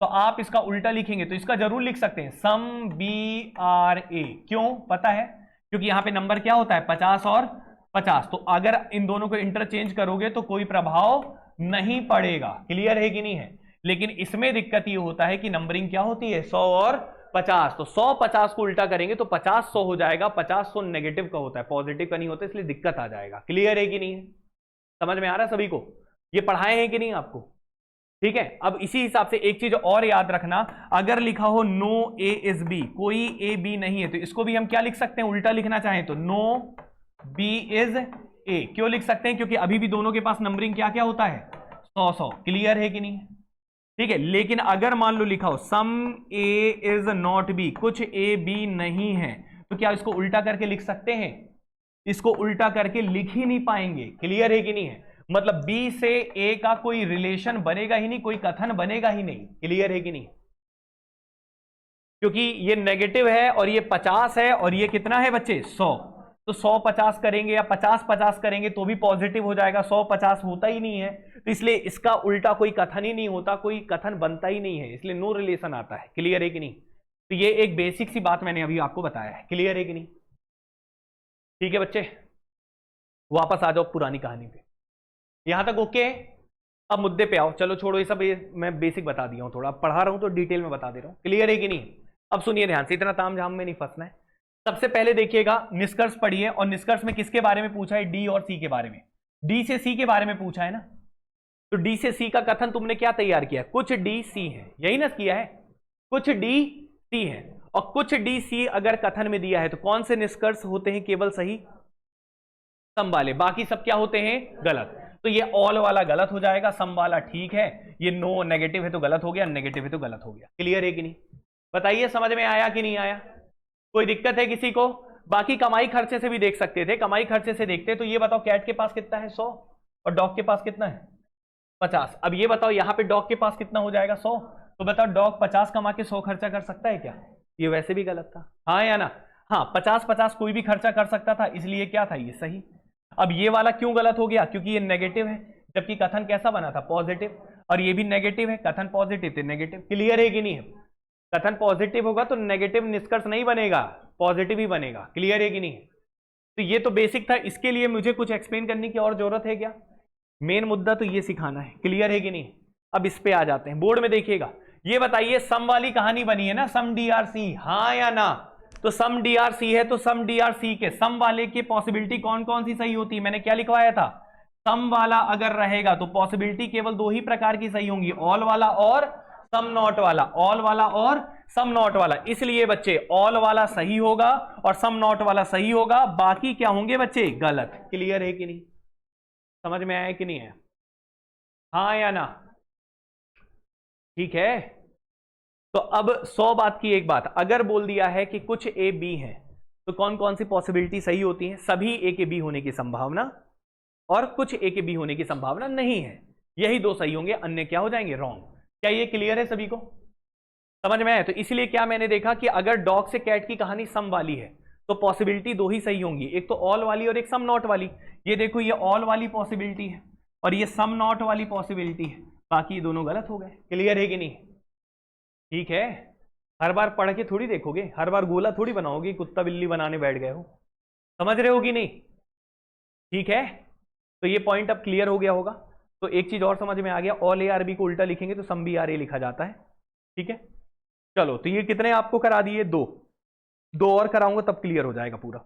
S1: तो आप इसका उल्टा लिखेंगे तो इसका जरूर लिख सकते हैं सम बी आर ए। क्यों? पता है? क्योंकि यहां पे नंबर क्या होता है? 50 और 50। तो अगर इन दोनों को इंटरचेंज करोगे तो कोई प्रभाव नहीं पड़ेगा। क्लियर है कि नहीं है? लेकिन इसमें दिक्कत ये होता है कि नंबरिंग क्या होती है? 100 और 50। तो 100 50 को उल्टा करेंगे तो 50 100 हो जाएगा। 50 100 नेगेटिव का होता है, पॉजिटिव का नहीं होता, इसलिए दिक्कत आ जाएगा। क्लियर है कि नहीं है? समझ में आ रहा है सभी को? ये पढ़ाए हैं कि नहीं आपको? ठीक है। अब इसी हिसाब से एक चीज और याद रखना, अगर लिखा हो नो ए इज बी, कोई ए बी नहीं है, तो इसको भी हम क्या लिख सकते हैं, उल्टा लिखना चाहें तो नो बी इज ए। क्यों लिख सकते हैं, क्योंकि अभी भी दोनों के पास नंबरिंग क्या क्या होता है, 100-100। क्लियर है कि नहीं, ठीक है। लेकिन अगर मान लो लिखा हो सम ए इज नॉट बी, कुछ ए बी नहीं है, तो क्या इसको उल्टा करके लिख सकते हैं, इसको उल्टा करके लिख ही नहीं पाएंगे। क्लियर है कि नहीं है, मतलब बी से ए का कोई रिलेशन बनेगा ही नहीं, कोई कथन बनेगा ही नहीं। क्लियर है कि नहीं, क्योंकि ये नेगेटिव है और ये 50 है और ये कितना है बच्चे 100, तो 100-50 करेंगे या 50-50 करेंगे तो भी पॉजिटिव हो जाएगा, 100-50 होता ही नहीं है, तो इसलिए इसका उल्टा कोई कथन ही नहीं होता, कोई कथन बनता ही नहीं है, इसलिए नो रिलेशन आता है। क्लियर है कि नहीं, तो ये एक बेसिक सी बात मैंने अभी आपको बताया है। क्लियर है कि नहीं, ठीक है बच्चे, वापस आ जाओ पुरानी कहानी पे, यहां तक ओके। अब मुद्दे पे आओ, चलो छोड़ो ये सब, ये मैं बेसिक बता दिया हूं, थोड़ा पढ़ा रहा हूं तो डिटेल में बता दे रहा हूं। क्लियर है कि नहीं, अब सुनिए ध्यान से, इतना ताम झाम में नहीं फंसना है। सबसे पहले देखिएगा निष्कर्ष पढ़िए, और निष्कर्ष में किसके बारे में पूछा है, डी और सी के बारे में, डी से सी के बारे में पूछा है ना, तो डी से सी का कथन तुमने क्या तैयार किया, कुछ डी सी है, यही ना किया है, कुछ डी सी है, और कुछ डी सी अगर कथन में दिया है तो कौन से निष्कर्ष होते हैं केवल सही, सम वाले, बाकी सब क्या होते हैं गलत। तो ये ऑल वाला गलत हो जाएगा, सम वाला ठीक है, ये नो नेगेटिव है तो गलत हो गया, नेगेटिव है तो गलत हो गया। क्लियर है कि नहीं, बताइए समझ में आया कि नहीं आया, कोई दिक्कत है किसी को। बाकी कमाई खर्चे से भी देख सकते थे, कमाई खर्चे से देखते तो ये बताओ कैट के पास कितना है 100 और डॉग के पास कितना है 50। अब ये बताओ यहाँ पे डॉग के पास कितना हो जाएगा 100, तो बताओ डॉग 50 कमा के 100 खर्चा कर सकता है क्या, ये वैसे भी गलत था, हाँ या ना, हाँ 50-50 कोई भी खर्चा कर सकता था, इसलिए क्या था ये सही। अब ये वाला क्यों गलत हो गया, क्योंकि ये नेगेटिव है, जबकि कथन कैसा बना था पॉजिटिव, और ये भी नेगेटिव है, कथन पॉजिटिव थे नेगेटिव। क्लियर है कि नहीं है, कथन पॉजिटिव होगा तो नेगेटिव निष्कर्ष नहीं बनेगा, पॉजिटिव ही बनेगा। क्लियर है कि नहीं, तो ये तो बेसिक था, इसके लिए मुझे कुछ एक्सप्लेन करने की और जरूरत है क्या, मेन मुद्दा तो ये सिखाना है। क्लियर है कि नहीं, अब इस पे आ जाते हैं, बोर्ड में देखिएगा, ये बताइए सम वाली कहानी बनी है ना, सम DRC, हाँ या ना, तो सम DRC है तो सम DRC के सम वाले की पॉसिबिलिटी कौन कौन सी सही होती है, मैंने क्या लिखवाया था, सम वाला अगर रहेगा तो पॉसिबिलिटी केवल दो ही प्रकार की सही होंगी, ऑल वाला और सम नॉट वाला, ऑल वाला और सम नॉट वाला। इसलिए बच्चे ऑल वाला सही होगा और सम नॉट वाला सही होगा, बाकी क्या होंगे बच्चे गलत। क्लियर है कि नहीं, समझ में आया कि नहीं है, हाँ या ना, ठीक है। तो अब 100 बात की एक बात, अगर बोल दिया है कि कुछ ए बी है तो कौन कौन सी पॉसिबिलिटी सही होती है, सभी ए के बी होने की संभावना और कुछ ए के बी होने की संभावना नहीं है, यही दो सही होंगे, अन्य क्या हो जाएंगे रॉन्ग। क्या ये क्लियर है सभी को, समझ में आया। तो इसलिए क्या मैंने देखा कि अगर डॉग से कैट की कहानी सम वाली है तो पॉसिबिलिटी दो ही सही होंगी, एक तो ऑल वाली और एक सम नॉट वाली। ये देखो ये ऑल वाली पॉसिबिलिटी है और ये सम नॉट वाली पॉसिबिलिटी है, बाकी दोनों गलत हो गए। क्लियर है कि नहीं, ठीक है। हर बार पढ़ के थोड़ी देखोगे, हर बार गोला थोड़ी बनाओगे, कुत्ता बिल्ली बनाने बैठ गए हो, समझ रहे हो कि नहीं, ठीक है। तो ये पॉइंट अब क्लियर हो गया होगा। तो एक चीज और समझ में आ गया, ऑल ARB को उल्टा लिखेंगे तो सम BRA लिखा जाता है, ठीक है। चलो तो ये कितने आपको करा दिए, दो और कराऊंगा तब क्लियर हो जाएगा पूरा।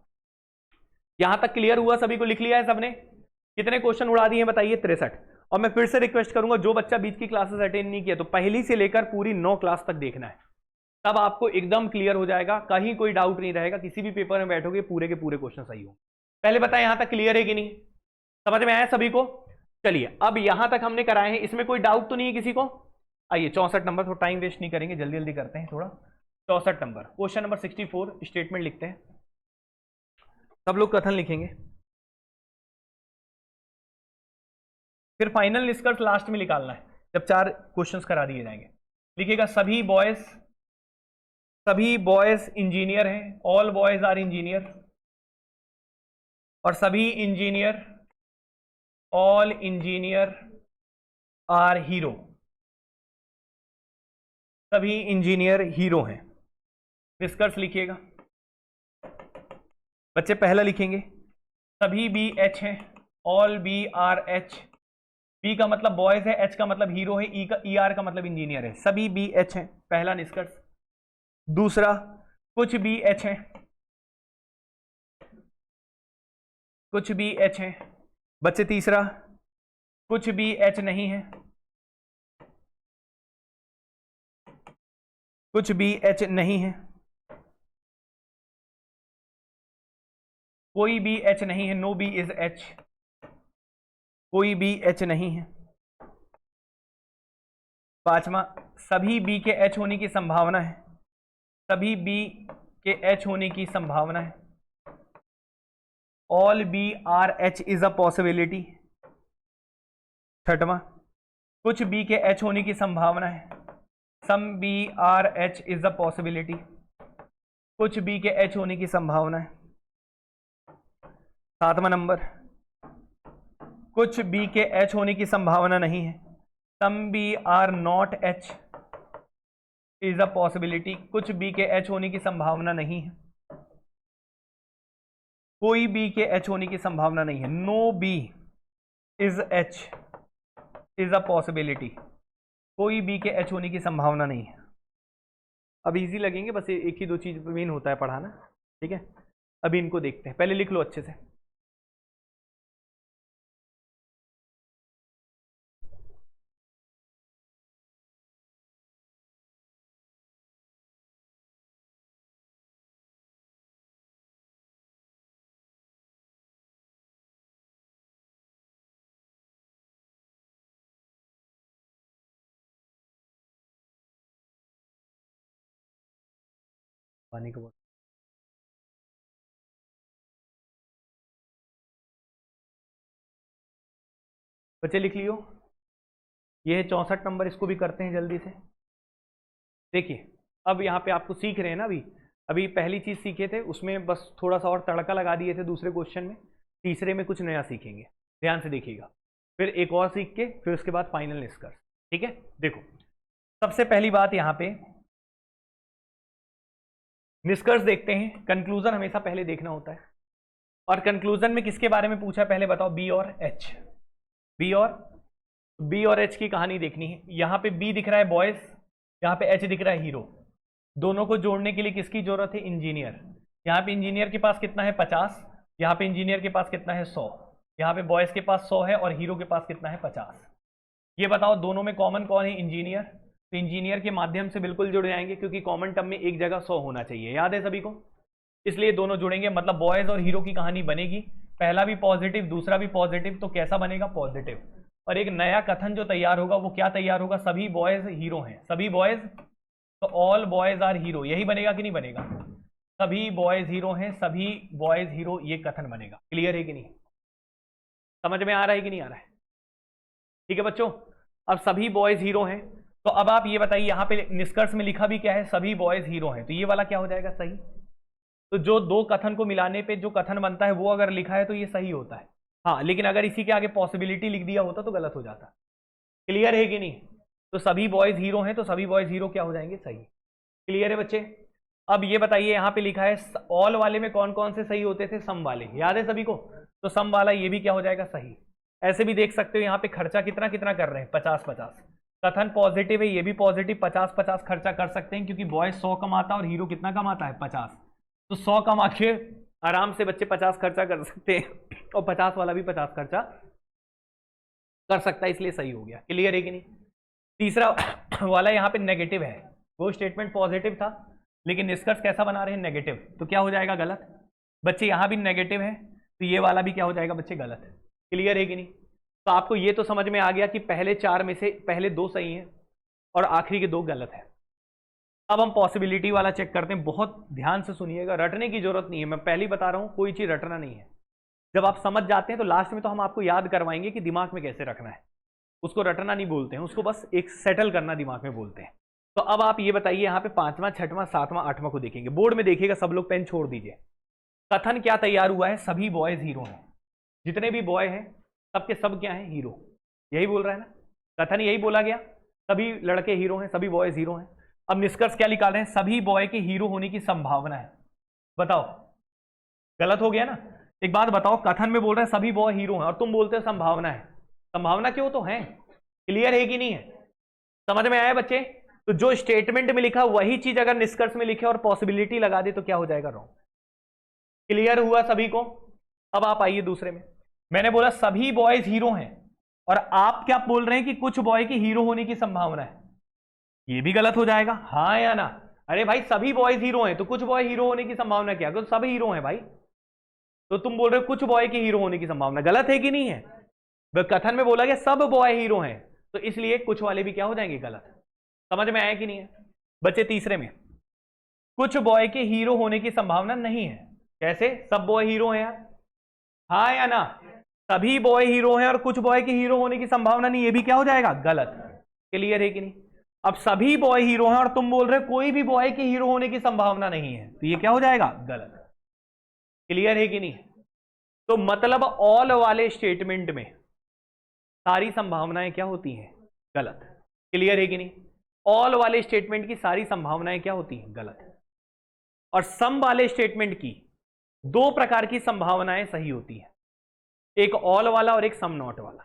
S1: यहां तक क्लियर हुआ, सभी को लिख लिया है सबने, कितने क्वेश्चन उड़ा दिए बताइए 63। और मैं फिर से रिक्वेस्ट करूंगा जो बच्चा बीच की क्लासेस अटेंड नहीं किया तो पहली से लेकर पूरी 9 क्लास तक देखना है, तब आपको एकदम क्लियर हो जाएगा, कहीं कोई डाउट नहीं रहेगा, किसी भी पेपर में बैठोगे पूरे के पूरे क्वेश्चन सही हो। पहले बताएं यहां तक क्लियर है कि नहीं, समझ में आया सभी को। चलिए अब यहां तक हमने कराए हैं, इसमें कोई डाउट तो नहीं है किसी को। आइए 64 नंबर, थोड़ा टाइम वेस्ट नहीं करेंगे, जल्दी जल्दी करते हैं थोड़ा। 64 नंबर क्वेश्चन नंबर 64 स्टेटमेंट लिखते हैं, सब लोग कथन लिखेंगे, फिर फाइनल निष्कर्ष लास्ट में निकालना है जब 4 क्वेश्चंस करा दिए जाएंगे। लिखिएगा सभी बॉयज इंजीनियर हैं, ऑल बॉयज आर इंजीनियर, और सभी engineer, all engineer are hero, सभी इंजीनियर हीरो हैं। निष्कर्ष लिखिएगा बच्चे, पहला लिखेंगे सभी BH हैं, ऑल BR H, बी का मतलब बॉयज है, एच का मतलब हीरो है, ER का मतलब इंजीनियर है, सभी BH हैं, पहला निष्कर्ष। दूसरा कुछ BH हैं, कुछ BH हैं बच्चे। तीसरा कुछ BH नहीं है, कुछ भी एच नहीं है, कोई भी एच नहीं है, नो बी इज एच, कोई भी एच नहीं है। पांचवा, सभी बी के एच होने की संभावना है, सभी बी के एच होने की संभावना है। All B are H is a possibility. छठवां, कुछ बी के एच होने की संभावना है, some B are H is a possibility, कुछ बी के एच होने की संभावना है। सातवां नंबर, कुछ बी के एच होने की संभावना नहीं है, some B are not H is a possibility, कुछ बी के एच होने की संभावना नहीं है, कोई बी के एच होने की संभावना नहीं है। No B is H is a possibility, कोई बी के एच होने की संभावना नहीं है। अब इजी लगेंगे, बस एक ही दो चीज मेन होता है पढ़ाना, ठीक है। अभी इनको देखते हैं, पहले लिख लो अच्छे से। पानी का बोतल, बच्चे लिख लियो। ये है 64 नंबर, इसको भी करते हैं जल्दी से। देखिए अब यहाँ पे आपको सीख रहे हैं ना, अभी पहली चीज सीखे थे उसमें बस थोड़ा सा और तड़का लगा दिए थे दूसरे क्वेश्चन में, तीसरे में कुछ नया सीखेंगे, ध्यान से देखिएगा। फिर एक और सीख के फिर उसके बाद फाइनल निष्कर्ष, ठीक है। देखो सबसे पहली बात यहाँ पे निष्कर्ष देखते हैं। कंक्लूजन हमेशा पहले देखना होता है, और कंक्लूजन में किसके बारे में पूछा है पहले बताओ? बी और एच। बी और एच की कहानी देखनी है। यहाँ पे बी दिख रहा है बॉयज, यहाँ पे एच दिख रहा है हीरो। दोनों को जोड़ने के लिए किसकी जरूरत है? इंजीनियर। यहाँ पे इंजीनियर के पास कितना है? 50। यहाँ पे इंजीनियर के पास कितना है? 100। यहाँ पे बॉयज के पास 100 है और हीरो के पास कितना है? 50। ये बताओ दोनों में कॉमन कौन है? इंजीनियर। तो इंजीनियर के माध्यम से बिल्कुल जुड़ जाएंगे, क्योंकि कॉमन टर्म में एक जगह 100 होना चाहिए, याद है सभी को, इसलिए दोनों जुड़ेंगे। मतलब बॉयज और हीरो की कहानी बनेगी, पहला भी पॉजिटिव दूसरा भी पॉजिटिव, तो कैसा बनेगा? पॉजिटिव। और एक नया कथन जो तैयार होगा वो क्या तैयार होगा? सभी बॉयज हीरो हैं, सभी बॉयज, तो ऑल बॉयज आर हीरो, यही बनेगा कि नहीं बनेगा? सभी बॉयज हीरो हैं, सभी बॉयज हीरो, ये कथन बनेगा। क्लियर है कि नहीं? समझ में आ रहा है कि नहीं आ रहा है? ठीक है बच्चों, अब सभी बॉयज हीरो हैं, तो अब आप ये बताइए, यहाँ पे निष्कर्ष में लिखा भी क्या है? सभी बॉयज हीरो हैं, तो ये वाला क्या हो जाएगा? सही। तो जो दो कथन को मिलाने पे जो कथन बनता है वो अगर लिखा है तो ये सही होता है। हाँ, लेकिन अगर इसी के आगे पॉसिबिलिटी लिख दिया होता तो गलत हो जाता। क्लियर है कि नहीं? तो सभी बॉयज हीरो हैं, तो सभी बॉयज हीरो क्या हो जाएंगे? सही। क्लियर है बच्चे? अब ये बताइए, यहाँ पे लिखा है ऑल वाले में कौन कौन से सही होते थे? सम वाले, याद है सभी को? तो सम वाला ये भी क्या हो जाएगा? सही। ऐसे भी देख सकते हो, यहाँ पे खर्चा कितना कितना कर रहे हैं? 50-50। कथन पॉजिटिव है, ये भी पॉजिटिव, 50-50 खर्चा कर सकते हैं, क्योंकि बॉयज 100 कमाता है और हीरो कितना कमाता है? 50। तो 100 कमा के आराम से बच्चे 50 खर्चा कर सकते हैं, और 50 वाला भी 50 खर्चा कर सकता है, इसलिए सही हो गया। क्लियर है कि नहीं? तीसरा वाला यहाँ पे नेगेटिव है, वो स्टेटमेंट पॉजिटिव था लेकिन निष्कर्ष कैसा बना रहे हैं? नेगेटिव, तो क्या हो जाएगा? गलत। बच्चे यहाँ भी नेगेटिव है, तो ये वाला भी क्या हो जाएगा बच्चे? गलत। क्लियर है कि नहीं? तो आपको ये तो समझ में आ गया कि पहले 4 में से पहले 2 सही हैं और आखिरी के 2 गलत है। अब हम पॉसिबिलिटी वाला चेक करते हैं। बहुत ध्यान से सुनिएगा, रटने की जरूरत नहीं है, मैं पहले ही बता रहा हूं, कोई चीज रटना नहीं है। जब आप समझ जाते हैं तो लास्ट में तो हम आपको याद करवाएंगे कि दिमाग में कैसे रखना है, उसको रटना नहीं बोलते हैं, उसको बस एक सेटल करना दिमाग में बोलते हैं। तो अब आप ये बताइए, यहाँ पे 5वां 6वां 7वां 8वां को देखेंगे, बोर्ड में देखिएगा, सब लोग पेन छोड़ दीजिए। कथन क्या तैयार हुआ है? सभी बॉयज हीरो हैं, जितने भी बॉय हैं सबके सब क्या है? हीरो। यही बोल रहा है ना, कथन यही बोला गया, सभी लड़के हीरो हैं, सभी बॉयज हीरो हैं। अब निष्कर्ष क्या निकाल रहे हैं? सभी बॉय के हीरो होने की संभावना है। बताओ, गलत हो गया ना? एक बात बताओ, कथन में बोल रहे हैं सभी बॉय हीरो हैं और तुम बोलते हो संभावना है। संभावना क्यों? तो है। क्लियर है कि नहीं है? समझ में आया बच्चे? तो जो स्टेटमेंट में लिखा वही चीज अगर निष्कर्ष में लिखे और पॉसिबिलिटी लगा दे तो क्या हो जाएगा? रॉन्ग। क्लियर हुआ सभी को? अब आप आइए दूसरे में। मैंने बोला सभी बॉयज हीरो हैं और आप क्या बोल रहे हैं कि कुछ बॉय की हीरो होने की संभावना है, ये भी गलत हो जाएगा। हाँ या ना? अरे भाई सभी बॉयज हीरो हैं, तो कुछ बॉय हीरो होने की संभावना क्या? तो सब हीरो हैं भाई, तो तुम बोल रहे हो कुछ बॉय के हीरो होने की संभावना, गलत है कि नहीं है? कथन में बोला गया सब बॉय हीरो हैं, तो इसलिए कुछ वाले भी क्या हो जाएंगे? गलत। समझ में आया कि नहीं है बच्चे? तीसरे में कुछ बॉय के हीरो होने की संभावना नहीं है। कैसे? सब बॉय हीरो हैं यार, हाँ या ना? सभी बॉय हीरो हैं और कुछ बॉय के हीरो होने की संभावना नहीं, ये भी क्या हो जाएगा? गलत। क्लियर है कि नहीं? अब सभी बॉय हीरो हैं और तुम बोल रहे हो कोई भी बॉय के हीरो होने की संभावना नहीं है, तो ये क्या हो जाएगा? गलत। क्लियर है कि नहीं? तो मतलब ऑल वाले स्टेटमेंट में सारी संभावनाएं क्या होती हैं? गलत। क्लियर है कि नहीं? ऑल वाले स्टेटमेंट की सारी संभावनाएं क्या होती हैं? गलत। और सम वाले स्टेटमेंट की दो प्रकार की संभावनाएं सही होती हैं, एक ऑल वाला और एक सम नॉट वाला।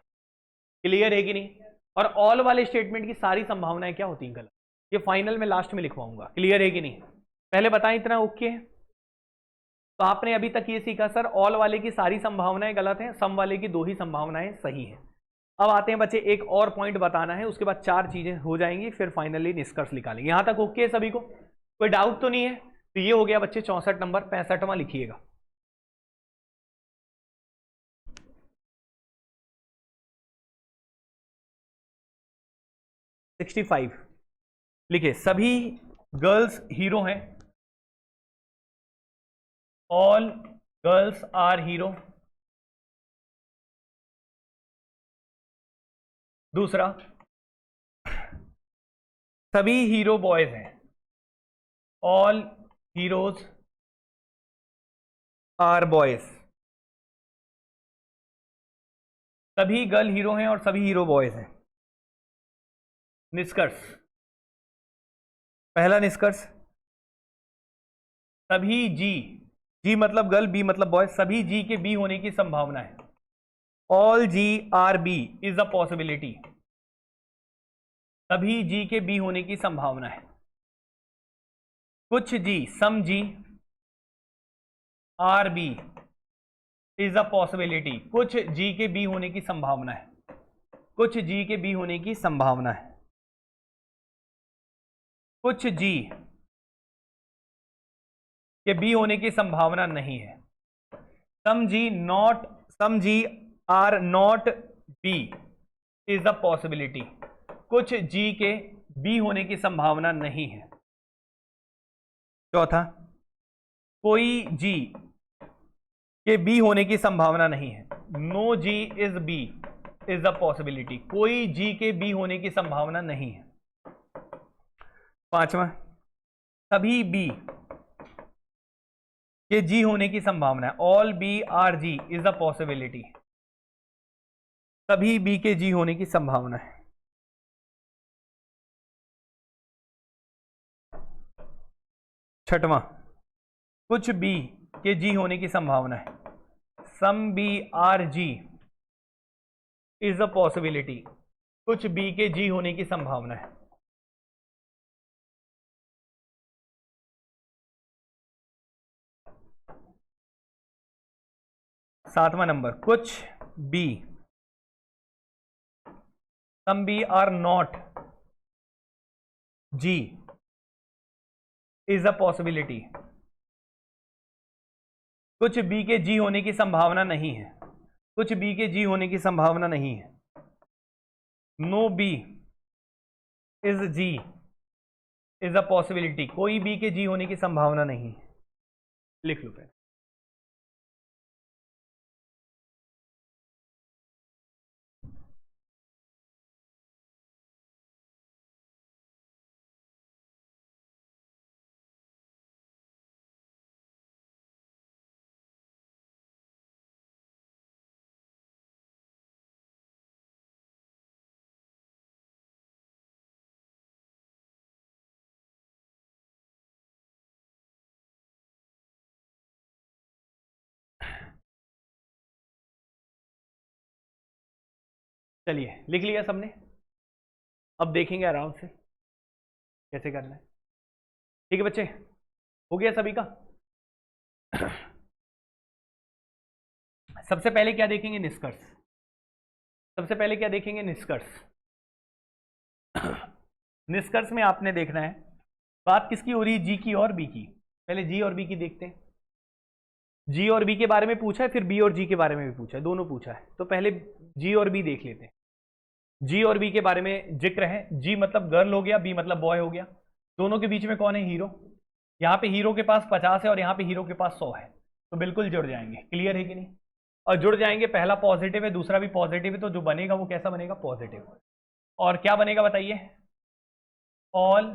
S1: क्लियर है कि नहीं? और ऑल वाले स्टेटमेंट की सारी संभावनाएं क्या होती हैं? गलत। ये फाइनल में लास्ट में लिखवाऊंगा। क्लियर है कि नहीं? पहले बताएं इतना ओके है? तो आपने अभी तक ये सीखा सर ऑल वाले की सारी संभावनाएं गलत हैं, सम वाले की दो ही संभावनाएं सही हैं। अब आते हैं बच्चे, एक और पॉइंट बताना है, उसके बाद 4 चीजें हो जाएंगी, फिर फाइनली निष्कर्ष निकालेंगे। यहां तक ओके है सभी को? कोई डाउट तो नहीं है? तो ये हो गया बच्चे 64 नंबर। 65वां लिखिएगा। लिखिए, सभी गर्ल्स हीरो हैं, ऑल गर्ल्स आर हीरो। दूसरा, सभी हीरो बॉयज हैं, ऑल हीरोज आर बॉयज। सभी गर्ल हीरो हैं और सभी हीरो बॉयज हैं। निष्कर्ष, पहला निष्कर्ष, सभी जी, जी मतलब गर्ल, बी मतलब बॉय, सभी जी के बी होने की संभावना है। All G are B is a possibility. सभी जी के बी होने की संभावना है। कुछ G, some G are B is a possibility. कुछ जी के बी होने की संभावना है, कुछ जी के बी होने की संभावना है। कुछ जी के बी होने की संभावना नहीं है। Some G are not B is a possibility. कुछ जी के बी होने की संभावना नहीं है। चौथा, कोई जी के बी होने की संभावना नहीं है। No G is B is a possibility. कोई जी के बी होने की संभावना नहीं है। पांचवा, सभी बी के जी होने की संभावना है। All B are G is a possibility. सभी बी के जी होने की संभावना है। छठवां, कुछ बी के जी होने की संभावना है। Some B are G is a possibility. कुछ बी के जी होने की संभावना है। सातवां नंबर, कुछ B, some B are not G is a possibility. कुछ बी के जी होने की संभावना नहीं है। कुछ बी के जी होने की संभावना नहीं है। No B is G is a possibility. कोई बी के जी होने की संभावना नहीं है। लिख लो फिर। चलिए, लिख लिया सबने? अब देखेंगे आराम से कैसे करना है। ठीक है बच्चे, हो गया सभी का? सबसे पहले क्या देखेंगे? निष्कर्ष। सबसे पहले क्या देखेंगे? निष्कर्ष। निष्कर्ष में आपने देखना है बात किसकी हो रही है? जी की और बी की। पहले जी और बी की देखते हैं। जी और बी के बारे में पूछा है, फिर बी और जी के बारे में भी पूछा है, दोनों पूछा है। तो पहले जी और बी देख लेते हैं। जी और बी के बारे में जिक्र है। जी मतलब गर्ल हो गया, बी मतलब बॉय हो गया। दोनों के बीच में कौन है? हीरो। यहाँ पे हीरो के पास 50 है और यहाँ पे हीरो के पास 100 है, तो बिल्कुल जुड़ जाएंगे। क्लियर है कि नहीं? और जुड़ जाएंगे, पहला पॉजिटिव है, दूसरा भी पॉजिटिव है, तो जो बनेगा वो कैसा बनेगा? पॉजिटिव। और क्या बनेगा बताइए? ऑल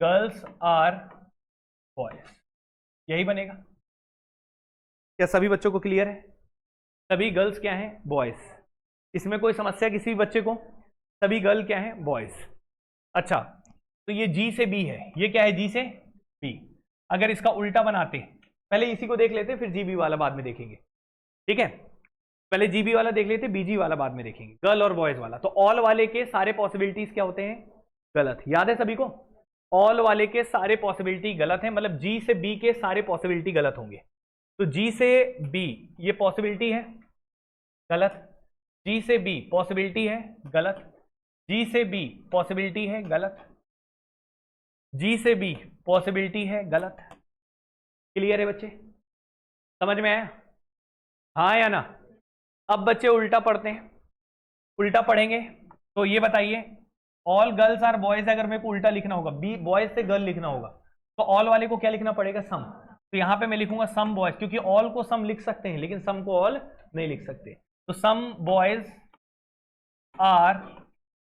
S1: गर्ल्स आर बॉयज, यही बनेगा। क्या सभी बच्चों को क्लियर है? सभी गर्ल्स क्या हैं? बॉयज। इसमें कोई समस्या किसी भी बच्चे को? सभी गर्ल क्या हैं? बॉयज। अच्छा, तो ये जी से बी है, ये क्या है? जी से बी। अगर इसका उल्टा बनाते, पहले इसी को देख लेते, फिर जीबी वाला बाद में देखेंगे, ठीक है? पहले जीबी वाला देख लेते, बीजी वाला बाद में देखेंगे, गर्ल और बॉयज वाला। तो ऑल वाले के सारे पॉसिबिलिटीज क्या होते हैं? गलत। याद है सभी को? ऑल वाले के सारे पॉसिबिलिटी गलत है, मतलब जी से बी के सारे पॉसिबिलिटी गलत होंगे। तो जी से बी ये पॉसिबिलिटी है, गलत। जी से बी पॉसिबिलिटी है, गलत। जी से बी पॉसिबिलिटी है, गलत। जी से बी पॉसिबिलिटी है, गलत। क्लियर है बच्चे? समझ में आया? हाँ या ना? अब बच्चे उल्टा पढ़ते हैं। उल्टा पढ़ेंगे तो ये बताइए, ऑल गर्ल्स आर बॉयज अगर मेरे को उल्टा लिखना होगा, बी बॉयज से गर्ल लिखना होगा, तो ऑल वाले को क्या लिखना पड़ेगा? सम। तो यहां पे मैं लिखूंगा सम बॉयज, क्योंकि ऑल को सम लिख सकते हैं लेकिन सम को ऑल नहीं लिख सकते। तो सम बॉयज आर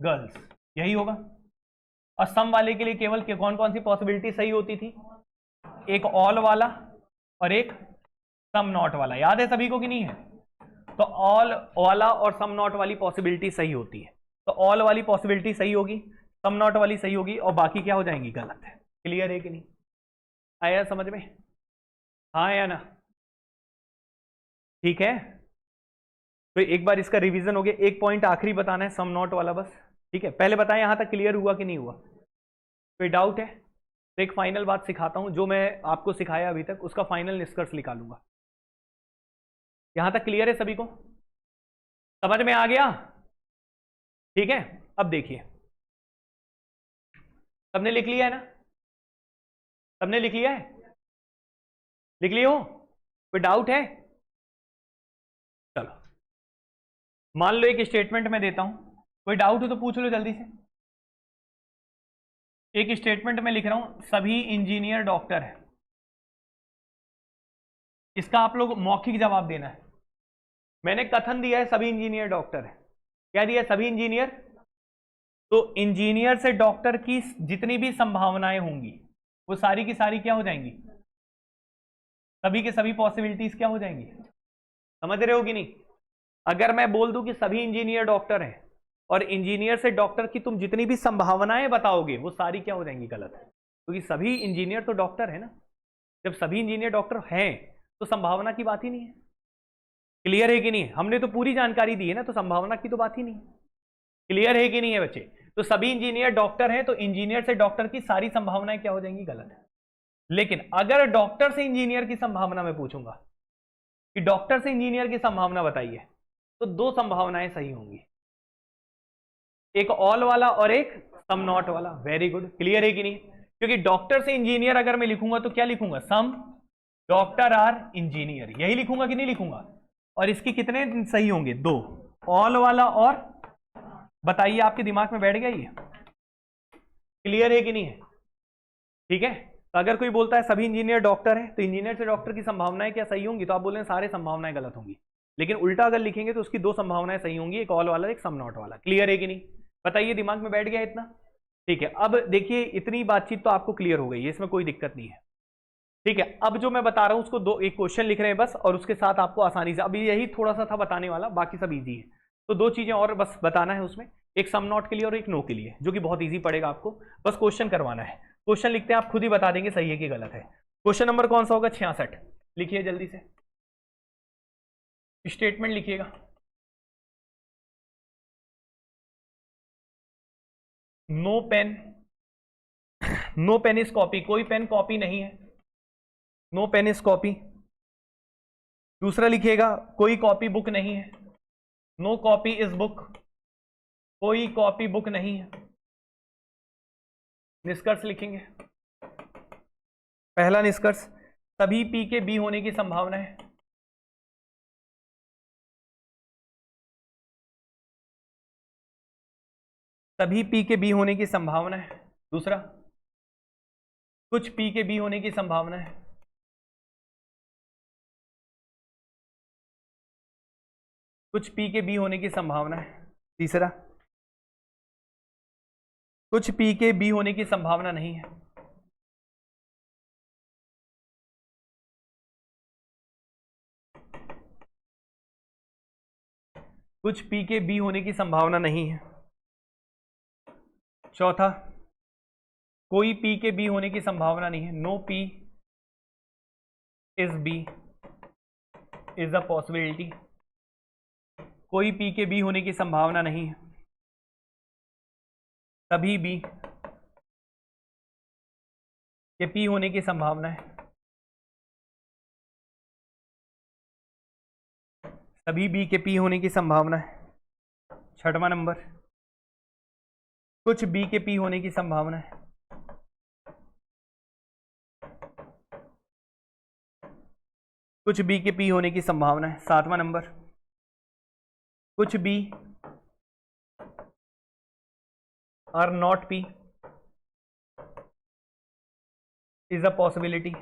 S1: गर्ल्स, यही होगा। और सम वाले के लिए केवल कौन कौन सी पॉसिबिलिटी सही होती थी? एक ऑल वाला और एक सम नॉट वाला। याद है सभी को कि नहीं है? तो ऑल वाला और सम नॉट वाली पॉसिबिलिटी सही होती है। तो ऑल वाली पॉसिबिलिटी सही होगी, सम नॉट वाली सही होगी, और बाकी क्या हो जाएंगी? गलत है। क्लियर है कि नहीं? आया समझ में? हाँ या ना? ठीक है, तो एक बार इसका रिवीजन हो गया। एक पॉइंट आखिरी बताना है, सम नॉट वाला बस, ठीक है? पहले बताएं यहां तक क्लियर हुआ कि नहीं हुआ? कोई डाउट है? तो एक फाइनल बात सिखाता हूं, जो मैं आपको सिखाया अभी तक उसका फाइनल निष्कर्ष निकालूंगा। यहां तक क्लियर है सभी को? समझ में आ गया? ठीक है, अब देखिए, सबने लिख लिया है ना? सबने लिख लिया है? लिख लिए हो? कोई डाउट है? चलो, मान लो एक स्टेटमेंट मैं देता हूं, कोई डाउट हो तो पूछ लो जल्दी से। एक स्टेटमेंट में लिख रहा हूं, सभी इंजीनियर डॉक्टर है। इसका आप लोग मौखिक जवाब देना है। मैंने कथन दिया है सभी इंजीनियर डॉक्टर है। क्या दिया? सभी इंजीनियर। तो इंजीनियर से डॉक्टर की जितनी भी संभावनाएं होंगी वो सारी की सारी क्या हो जाएंगी? सभी के सभी पॉसिबिलिटीज क्या हो जाएंगी? समझ रहे हो कि नहीं? अगर मैं बोल दूं कि सभी इंजीनियर डॉक्टर हैं, और इंजीनियर से डॉक्टर की तुम जितनी भी संभावनाएं बताओगे वो सारी क्या हो जाएंगी? गलत। क्योंकि सभी इंजीनियर तो डॉक्टर है ना। जब सभी इंजीनियर डॉक्टर हैं तो संभावना की बात ही नहीं है। क्लियर है कि नहीं? हमने तो पूरी जानकारी दी है ना, तो संभावना की तो बात ही नहीं है। क्लियर है कि नहीं है बच्चे? तो सभी इंजीनियर डॉक्टर हैं, तो इंजीनियर से डॉक्टर की सारी संभावनाएं क्या हो जाएंगी? गलत है। लेकिन अगर डॉक्टर से इंजीनियर की संभावना मैं पूछूंगा कि डॉक्टर से इंजीनियर की संभावना बताइए, तो दो संभावनाएं सही होंगी, एक ऑल वाला और एक सम नॉट वाला। Very good. क्लियर है कि नहीं? क्योंकि डॉक्टर से इंजीनियर अगर मैं लिखूंगा तो क्या लिखूंगा? सम डॉक्टर आर इंजीनियर, यही लिखूंगा कि नहीं लिखूंगा? और इसके कितने सही होंगे? दो, ऑल वाला और, बताइए आपके दिमाग में बैठ गया ये? क्लियर है कि नहीं है? ठीक है, तो अगर कोई बोलता है सभी इंजीनियर डॉक्टर है, तो इंजीनियर से डॉक्टर की संभावनाएं क्या सही होंगी? तो आप बोल रहे हैं सारे संभावनाएं गलत होंगी। लेकिन उल्टा अगर लिखेंगे तो उसकी दो संभावनाएं सही होंगी, एक ऑल वाला एक सम नॉट वाला। क्लियर है कि नहीं? बताइए, दिमाग में बैठ गया इतना? ठीक है, अब देखिए इतनी बातचीत तो आपको क्लियर हो गई है, इसमें कोई दिक्कत नहीं है। ठीक है, अब जो मैं बता रहा हूं उसको दो, एक क्वेश्चन लिख रहे हैं बस, और उसके साथ आपको आसानी से, अभी यही थोड़ा सा था बताने वाला, बाकी सब इजी है। तो दो चीजें और बस बताना है उसमें, एक सम नॉट के लिए और एक नो के लिए, जो कि बहुत ईजी पड़ेगा आपको। बस क्वेश्चन करवाना है। क्वेश्चन लिखते हैं, आप खुद ही बता देंगे सही है कि गलत है। क्वेश्चन नंबर कौन सा होगा? 66। लिखिए जल्दी से, स्टेटमेंट लिखिएगा। No pen, no pen is copy, कोई पेन कॉपी नहीं है। No pen is copy. दूसरा लिखिएगा, कोई कॉपी बुक नहीं है। नो कॉपी इज बुक, कोई कॉपी बुक नहीं है। निष्कर्ष लिखेंगे। पहला निष्कर्ष, सभी पी के बी होने की संभावना है। सभी पी के बी होने की संभावना है। दूसरा, कुछ पी के बी होने की संभावना है। कुछ पी के बी होने की संभावना है। तीसरा, कुछ पी के बी होने की संभावना नहीं है। कुछ पी के बी होने की संभावना नहीं है। चौथा, कोई पी के बी होने की संभावना नहीं है। No P is B is a possibility. कोई पी के बी होने की संभावना नहीं है। सभी बी के पी होने की संभावना है। सभी बी के पी होने की संभावना है। छठवां नंबर, कुछ बी के पी होने की संभावना है। कुछ बी के पी होने की संभावना है। सातवां नंबर, कुछ B are not P is a possibility.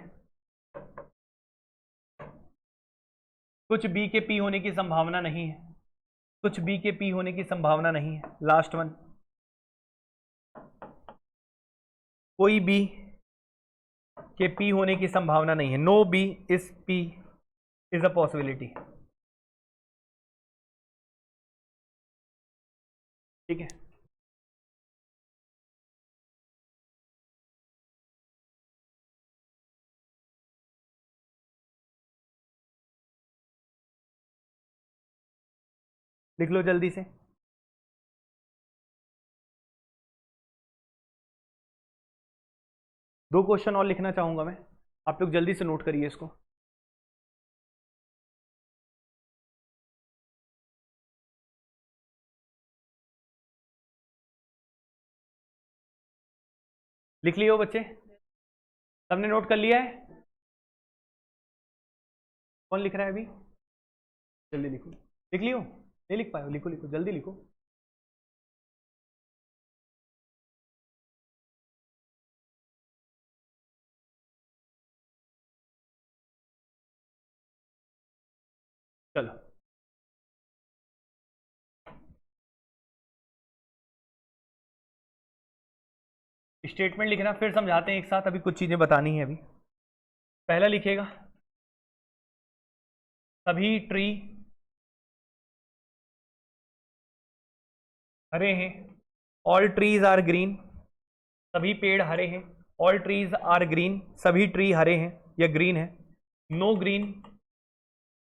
S1: कुछ बी के पी होने की संभावना नहीं है। कुछ बी के पी होने की संभावना नहीं है। लास्ट वन, कोई बी के पी होने की संभावना नहीं है। No B is P is a possibility. ठीक है, लिख लो जल्दी से। दो क्वेश्चन और लिखना चाहूंगा मैं, आप लोग जल्दी से नोट करिए इसको। लिख लियो बच्चे, सबने नोट कर लिया है? कौन लिख रहा है अभी? जल्दी लिखो। लिख लियो? नहीं लिख पाए? लिखो लिखो, जल्दी लिखो। चलो, स्टेटमेंट लिखना, फिर समझाते हैं एक साथ। अभी कुछ चीजें बतानी है। अभी पहला लिखिएगा, सभी ट्री हरे हैं। All trees are green. सभी पेड़ हरे हैं। All trees are green. सभी ट्री हरे हैं या ग्रीन है। नो ग्रीन,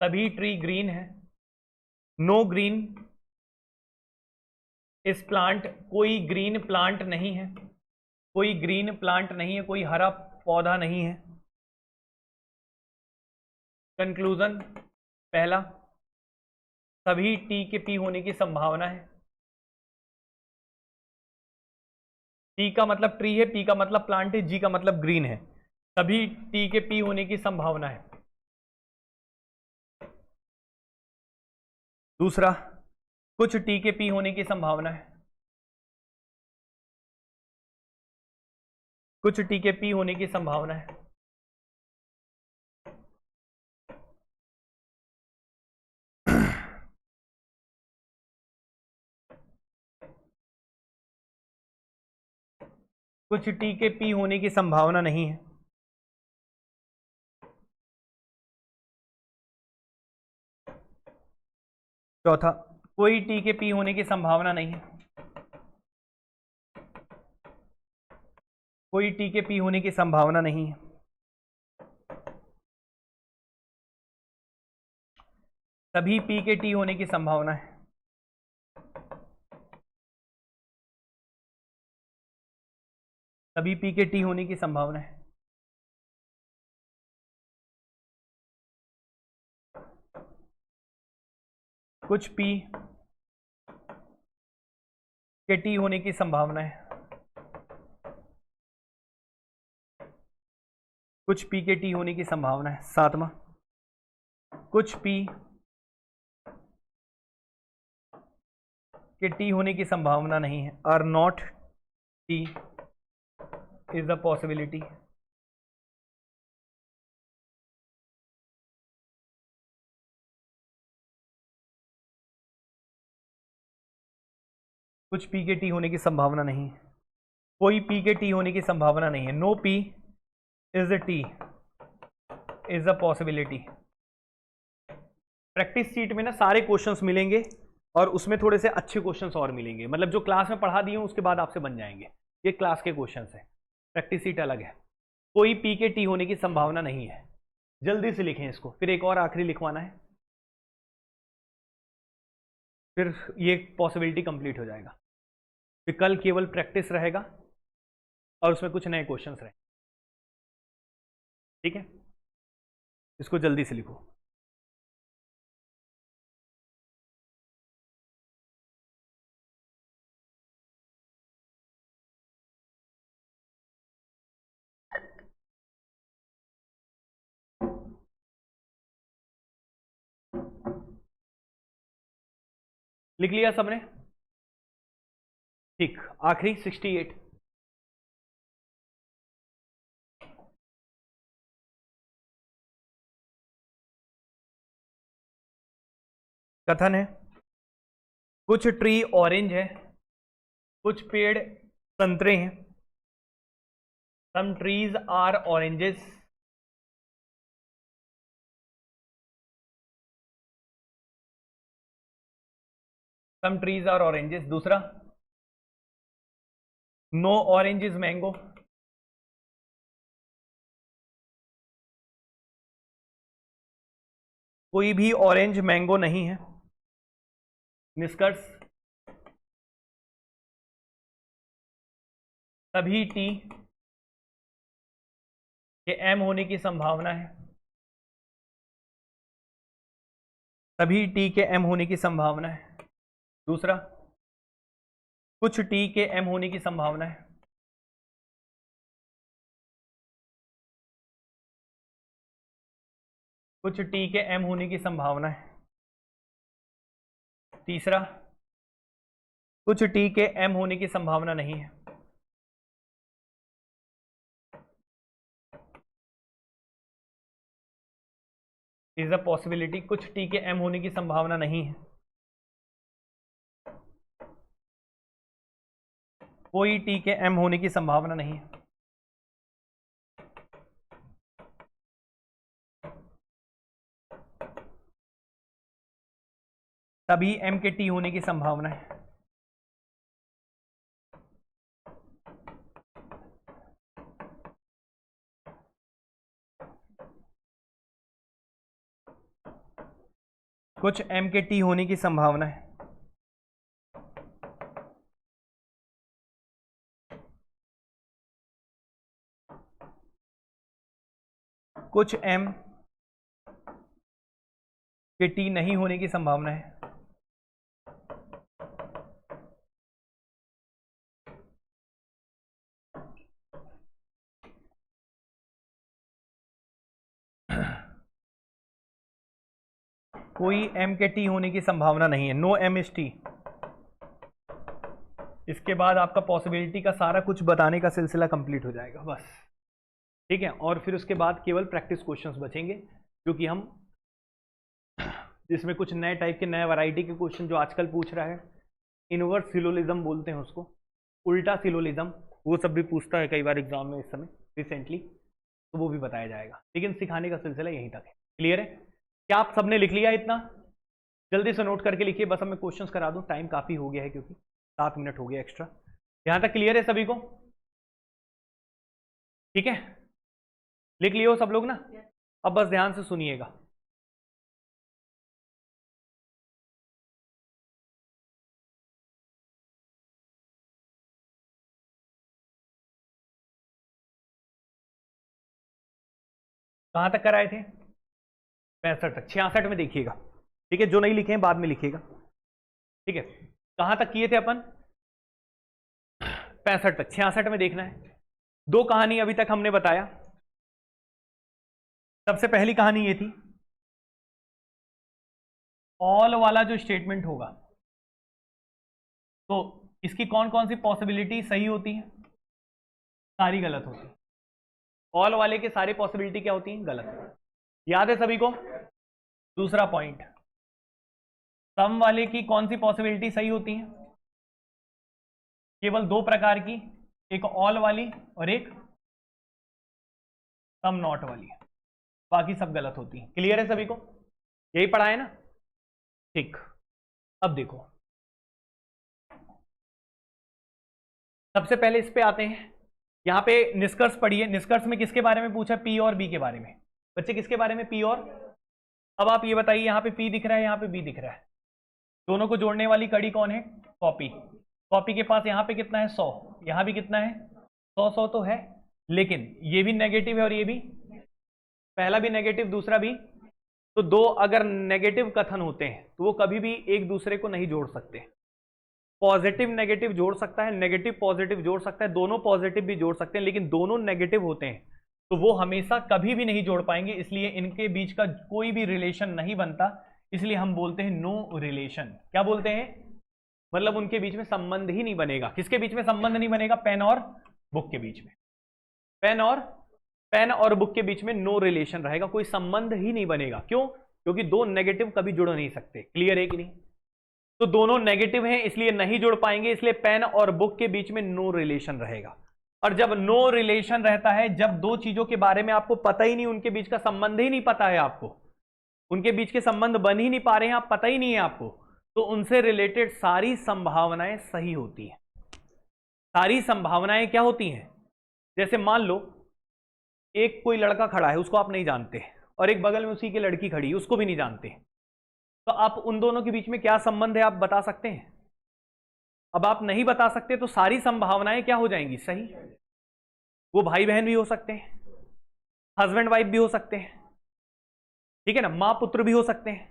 S1: सभी ट्री ग्रीन है। नो ग्रीन इस प्लांट, कोई ग्रीन प्लांट नहीं है। कोई ग्रीन प्लांट नहीं है, कोई हरा पौधा नहीं है। कंक्लूजन, पहला, सभी टी के पी होने की संभावना है। टी का मतलब ट्री है, पी का मतलब प्लांट है, जी का मतलब ग्रीन है। सभी टी के पी होने की संभावना है। दूसरा, कुछ टी के पी होने की संभावना है। कुछ टी के पी होने की संभावना है। कुछ टी के पी होने की संभावना नहीं है। चौथा, कोई टी के पी होने की संभावना नहीं है। कोई टी के पी होने की संभावना नहीं है। सभी पी के टी होने की संभावना है। सभी पी के टी होने की संभावना है। कुछ पी के टी होने की संभावना है। कुछ पी के टी होने की संभावना है। सातवां, कुछ पी के टी होने की संभावना नहीं है। Are not T is the possibility. कुछ पी के टी होने की संभावना नहीं है, कोई पी के टी होने की संभावना नहीं है। No P is T is a possibility. Practice sheet में ना सारे क्वेश्चंस मिलेंगे और उसमें थोड़े से अच्छे क्वेश्चंस और मिलेंगे, मतलब जो क्लास में पढ़ा दिए उसके बाद आपसे बन जाएंगे। ये क्लास के क्वेश्चंस है, प्रैक्टिस शीट अलग है। कोई पी के टी होने की संभावना नहीं है। जल्दी से लिखें इसको, फिर एक और आखिरी लिखवाना है, फिर ये पॉसिबिलिटी कंप्लीट हो जाएगा। फिर कल केवल प्रैक्टिस रहेगा और उसमें कुछ नए क्वेश्चंस रहेंगे। ठीक है, इसको जल्दी से लिखो। लिख लिया सबने? ठीक, आखिरी 68। कथन है, कुछ ट्री ऑरेंज है, कुछ पेड़ संतरे हैं। Some trees are oranges, some trees are oranges. दूसरा, नो ऑरेंज इज मैंगो। कोई भी ऑरेंज मैंगो नहीं है। निष्कर्ष, सभी टी के एम होने की संभावना है। सभी टी के एम होने की संभावना है। दूसरा, कुछ टी के एम होने की संभावना है। कुछ टी के एम होने की संभावना है। तीसरा, कुछ टी के एम होने की संभावना नहीं है। इज अ पॉसिबिलिटी, कुछ टी के एम होने की संभावना नहीं है। कोई टी के एम होने की संभावना नहीं है। तभी एम के टी होने की संभावना है। कुछ एम के टी होने की संभावना है। कुछ एम के टी नहीं होने की संभावना है। कोई एम के टी होने की संभावना नहीं है। No M S T. इसके बाद आपका पॉसिबिलिटी का सारा कुछ बताने का सिलसिला कंप्लीट हो जाएगा बस। ठीक है, और फिर उसके बाद केवल प्रैक्टिस क्वेश्चंस बचेंगे, क्योंकि हम इसमें कुछ नए टाइप के, नए वैरायटी के क्वेश्चन जो आजकल पूछ रहा है, इनवर्स सिलोलिज्म बोलते हैं उसको, उल्टा सिलोलिज्म, वो सब भी पूछता है कई बार एग्जाम में इस समय रिसेंटली, तो वो भी बताया जाएगा। लेकिन सिखाने का सिलसिला यहीं तक है। क्लियर है? क्या आप सबने लिख लिया? इतना जल्दी से नोट करके लिखिए, बस अब मैं क्वेश्चंस करा दूं, टाइम काफी हो गया है क्योंकि 7 मिनट हो गया एक्स्ट्रा। यहां तक क्लियर है सभी को? ठीक है, लिख लिए हो सब लोग ना? अब बस ध्यान से सुनिएगा। कहां तक कराए थे? 65 तक। 66 में देखिएगा, ठीक है? जो नहीं लिखे हैं बाद में लिखिएगा, ठीक है? कहां तक किए थे अपन? 65 तक। 66 में देखना है। 2 कहानी अभी तक हमने बताया, सबसे पहली कहानी ये थी, ऑल वाला जो स्टेटमेंट होगा तो इसकी कौन कौन सी पॉसिबिलिटी सही होती है, सारी गलत होती है। ऑल वाले के सारे पॉसिबिलिटी क्या होती है, गलत। याद है सभी को। दूसरा पॉइंट, सम वाले की कौन सी पॉसिबिलिटी सही होती है, केवल दो प्रकार की, एक ऑल वाली और एक सम नॉट वाली, बाकी सब गलत होती है। क्लियर है सभी को, यही पढ़ा है ना, ठीक। अब देखो, सबसे पहले इस पे आते हैं, यहां पे निष्कर्ष पढ़िए। निष्कर्ष में किसके बारे में पूछा, पी और बी के बारे में। बच्चे किसके बारे में, पी और। अब आप ये बताइए, यहां पे पी दिख रहा है, यहां पे बी दिख रहा है, दोनों को जोड़ने वाली कड़ी कौन है, कॉपी। कॉपी के पास यहां पे कितना है, 100, यहां भी कितना है, 100 तो है, लेकिन ये भी नेगेटिव है और ये भी, पहला भी नेगेटिव दूसरा भी। तो दो अगर नेगेटिव कथन होते हैं तो वो कभी भी एक दूसरे को नहीं जोड़ सकते। पॉजिटिव नेगेटिव जोड़ सकता है, नेगेटिव पॉजिटिव जोड़ सकता है, दोनों पॉजिटिव भी जोड़ सकते हैं, लेकिन दोनों नेगेटिव होते हैं तो वो हमेशा कभी भी नहीं जोड़ पाएंगे, इसलिए इनके बीच का कोई भी रिलेशन नहीं बनता। इसलिए हम बोलते हैं नो रिलेशन। क्या बोलते हैं, मतलब उनके बीच में संबंध ही नहीं बनेगा। किसके बीच में संबंध नहीं बनेगा, पेन और बुक के बीच में। पेन और बुक के बीच में नो रिलेशन रहेगा, कोई संबंध ही नहीं बनेगा। क्यों, क्योंकि दो नेगेटिव कभी जुड़ नहीं सकते। क्लियर है कि नहीं। तो दोनों नेगेटिव हैं इसलिए नहीं जुड़ पाएंगे, इसलिए पेन और बुक के बीच में नो रिलेशन रहेगा। और जब नो रिलेशन रहता है, जब दो चीजों के बारे में आपको पता ही नहीं, उनके बीच का संबंध ही नहीं पता है आपको, उनके बीच के संबंध बन ही नहीं पा रहे हैं, आप पता ही नहीं है आपको, तो उनसे रिलेटेड सारी संभावनाएं सही होती हैं। सारी संभावनाएं क्या होती हैं, जैसे मान लो एक कोई लड़का खड़ा है, उसको आप नहीं जानते, और एक बगल में उसी की लड़की खड़ी है, उसको भी नहीं जानते, तो आप उन दोनों के बीच में क्या संबंध है आप बता सकते हैं। अब आप नहीं बता सकते तो सारी संभावनाएं क्या हो जाएंगी, सही। वो भाई बहन भी हो सकते हैं, हस्बैंड वाइफ भी हो सकते हैं, ठीक है ना, मां पुत्र भी हो सकते हैं।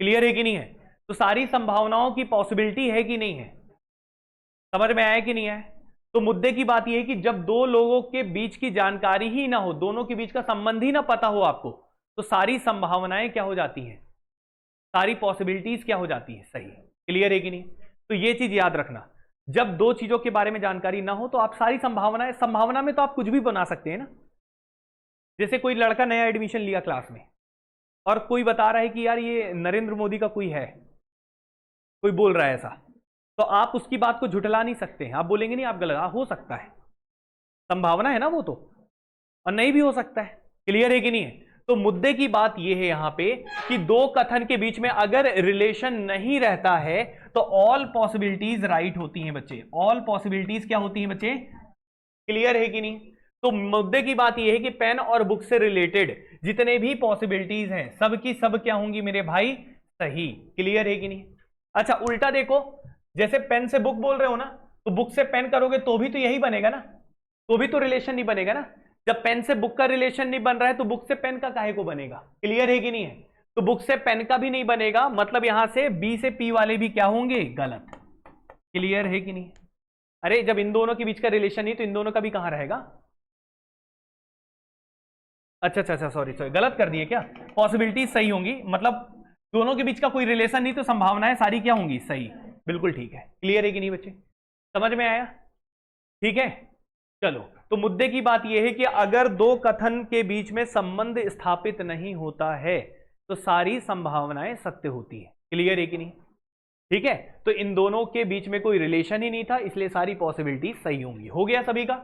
S1: क्लियर है कि नहीं है। तो सारी संभावनाओं की पॉसिबिलिटी है कि नहीं है, समझ में आया कि नहीं है। तो मुद्दे की बात यह है कि जब दो लोगों के बीच की जानकारी ही ना हो, दोनों के बीच का संबंध ही ना पता हो आपको, तो सारी संभावनाएं क्या हो जाती हैं, सारी पॉसिबिलिटीज क्या हो जाती है, सही। क्लियर है कि नहीं। तो ये चीज याद रखना, जब दो चीजों के बारे में जानकारी ना हो तो आप सारी संभावनाएं, संभावना में तो आप कुछ भी बना सकते हैं ना। जैसे कोई लड़का नया एडमिशन लिया क्लास में और कोई बता रहा है कि यार ये नरेंद्र मोदी का कोई है, कोई बोल रहा है ऐसा, तो आप उसकी बात को झुठला नहीं सकते हैं। आप बोलेंगे नहीं आप गलत, हो सकता है, संभावना है ना वो तो, और नहीं भी हो सकता है। क्लियर है कि नहीं है। तो मुद्दे की बात यह है यहां पे कि दो कथन के बीच में अगर रिलेशन नहीं रहता है तो ऑल पॉसिबिलिटीज राइट होती हैं बच्चे। ऑल पॉसिबिलिटीज क्या होती हैं बच्चे, क्लियर है कि नहीं। तो मुद्दे की बात यह है कि पेन और बुक से रिलेटेड जितने भी पॉसिबिलिटीज हैं सब की सब क्या होंगी मेरे भाई, सही। क्लियर है कि नहीं। अच्छा उल्टा देखो, जैसे पेन से बुक बोल रहे हो ना, तो बुक से पेन करोगे तो भी तो यही बनेगा ना, तो भी तो रिलेशन नहीं बनेगा ना। जब पेन से बुक का रिलेशन नहीं बन रहा है तो बुक से पेन का काहे को बनेगा। क्लियर है कि नहीं है। तो बुक से पेन का भी नहीं बनेगा, मतलब यहां से बी से पी वाले भी क्या होंगे, गलत। क्लियर है कि नहीं। अरे जब इन दोनों के बीच का रिलेशन नहीं तो इन दोनों का भी कहां रहेगा। अच्छा सॉरी गलत कर दिए क्या, पॉसिबिलिटी सही होंगी, मतलब दोनों के बीच का कोई रिलेशन नहीं तो संभावनाएं सारी क्या होंगी, सही। बिल्कुल ठीक है। क्लियर है कि नहीं बच्चे, समझ में आया, ठीक है। चलो तो मुद्दे की बात यह है कि अगर दो कथन के बीच में संबंध स्थापित नहीं होता है तो सारी संभावनाएं सत्य होती है। क्लियर है कि नहीं, ठीक है। तो इन दोनों के बीच में कोई रिलेशन ही नहीं था, इसलिए सारी पॉसिबिलिटी सही होंगी। हो गया सभी का,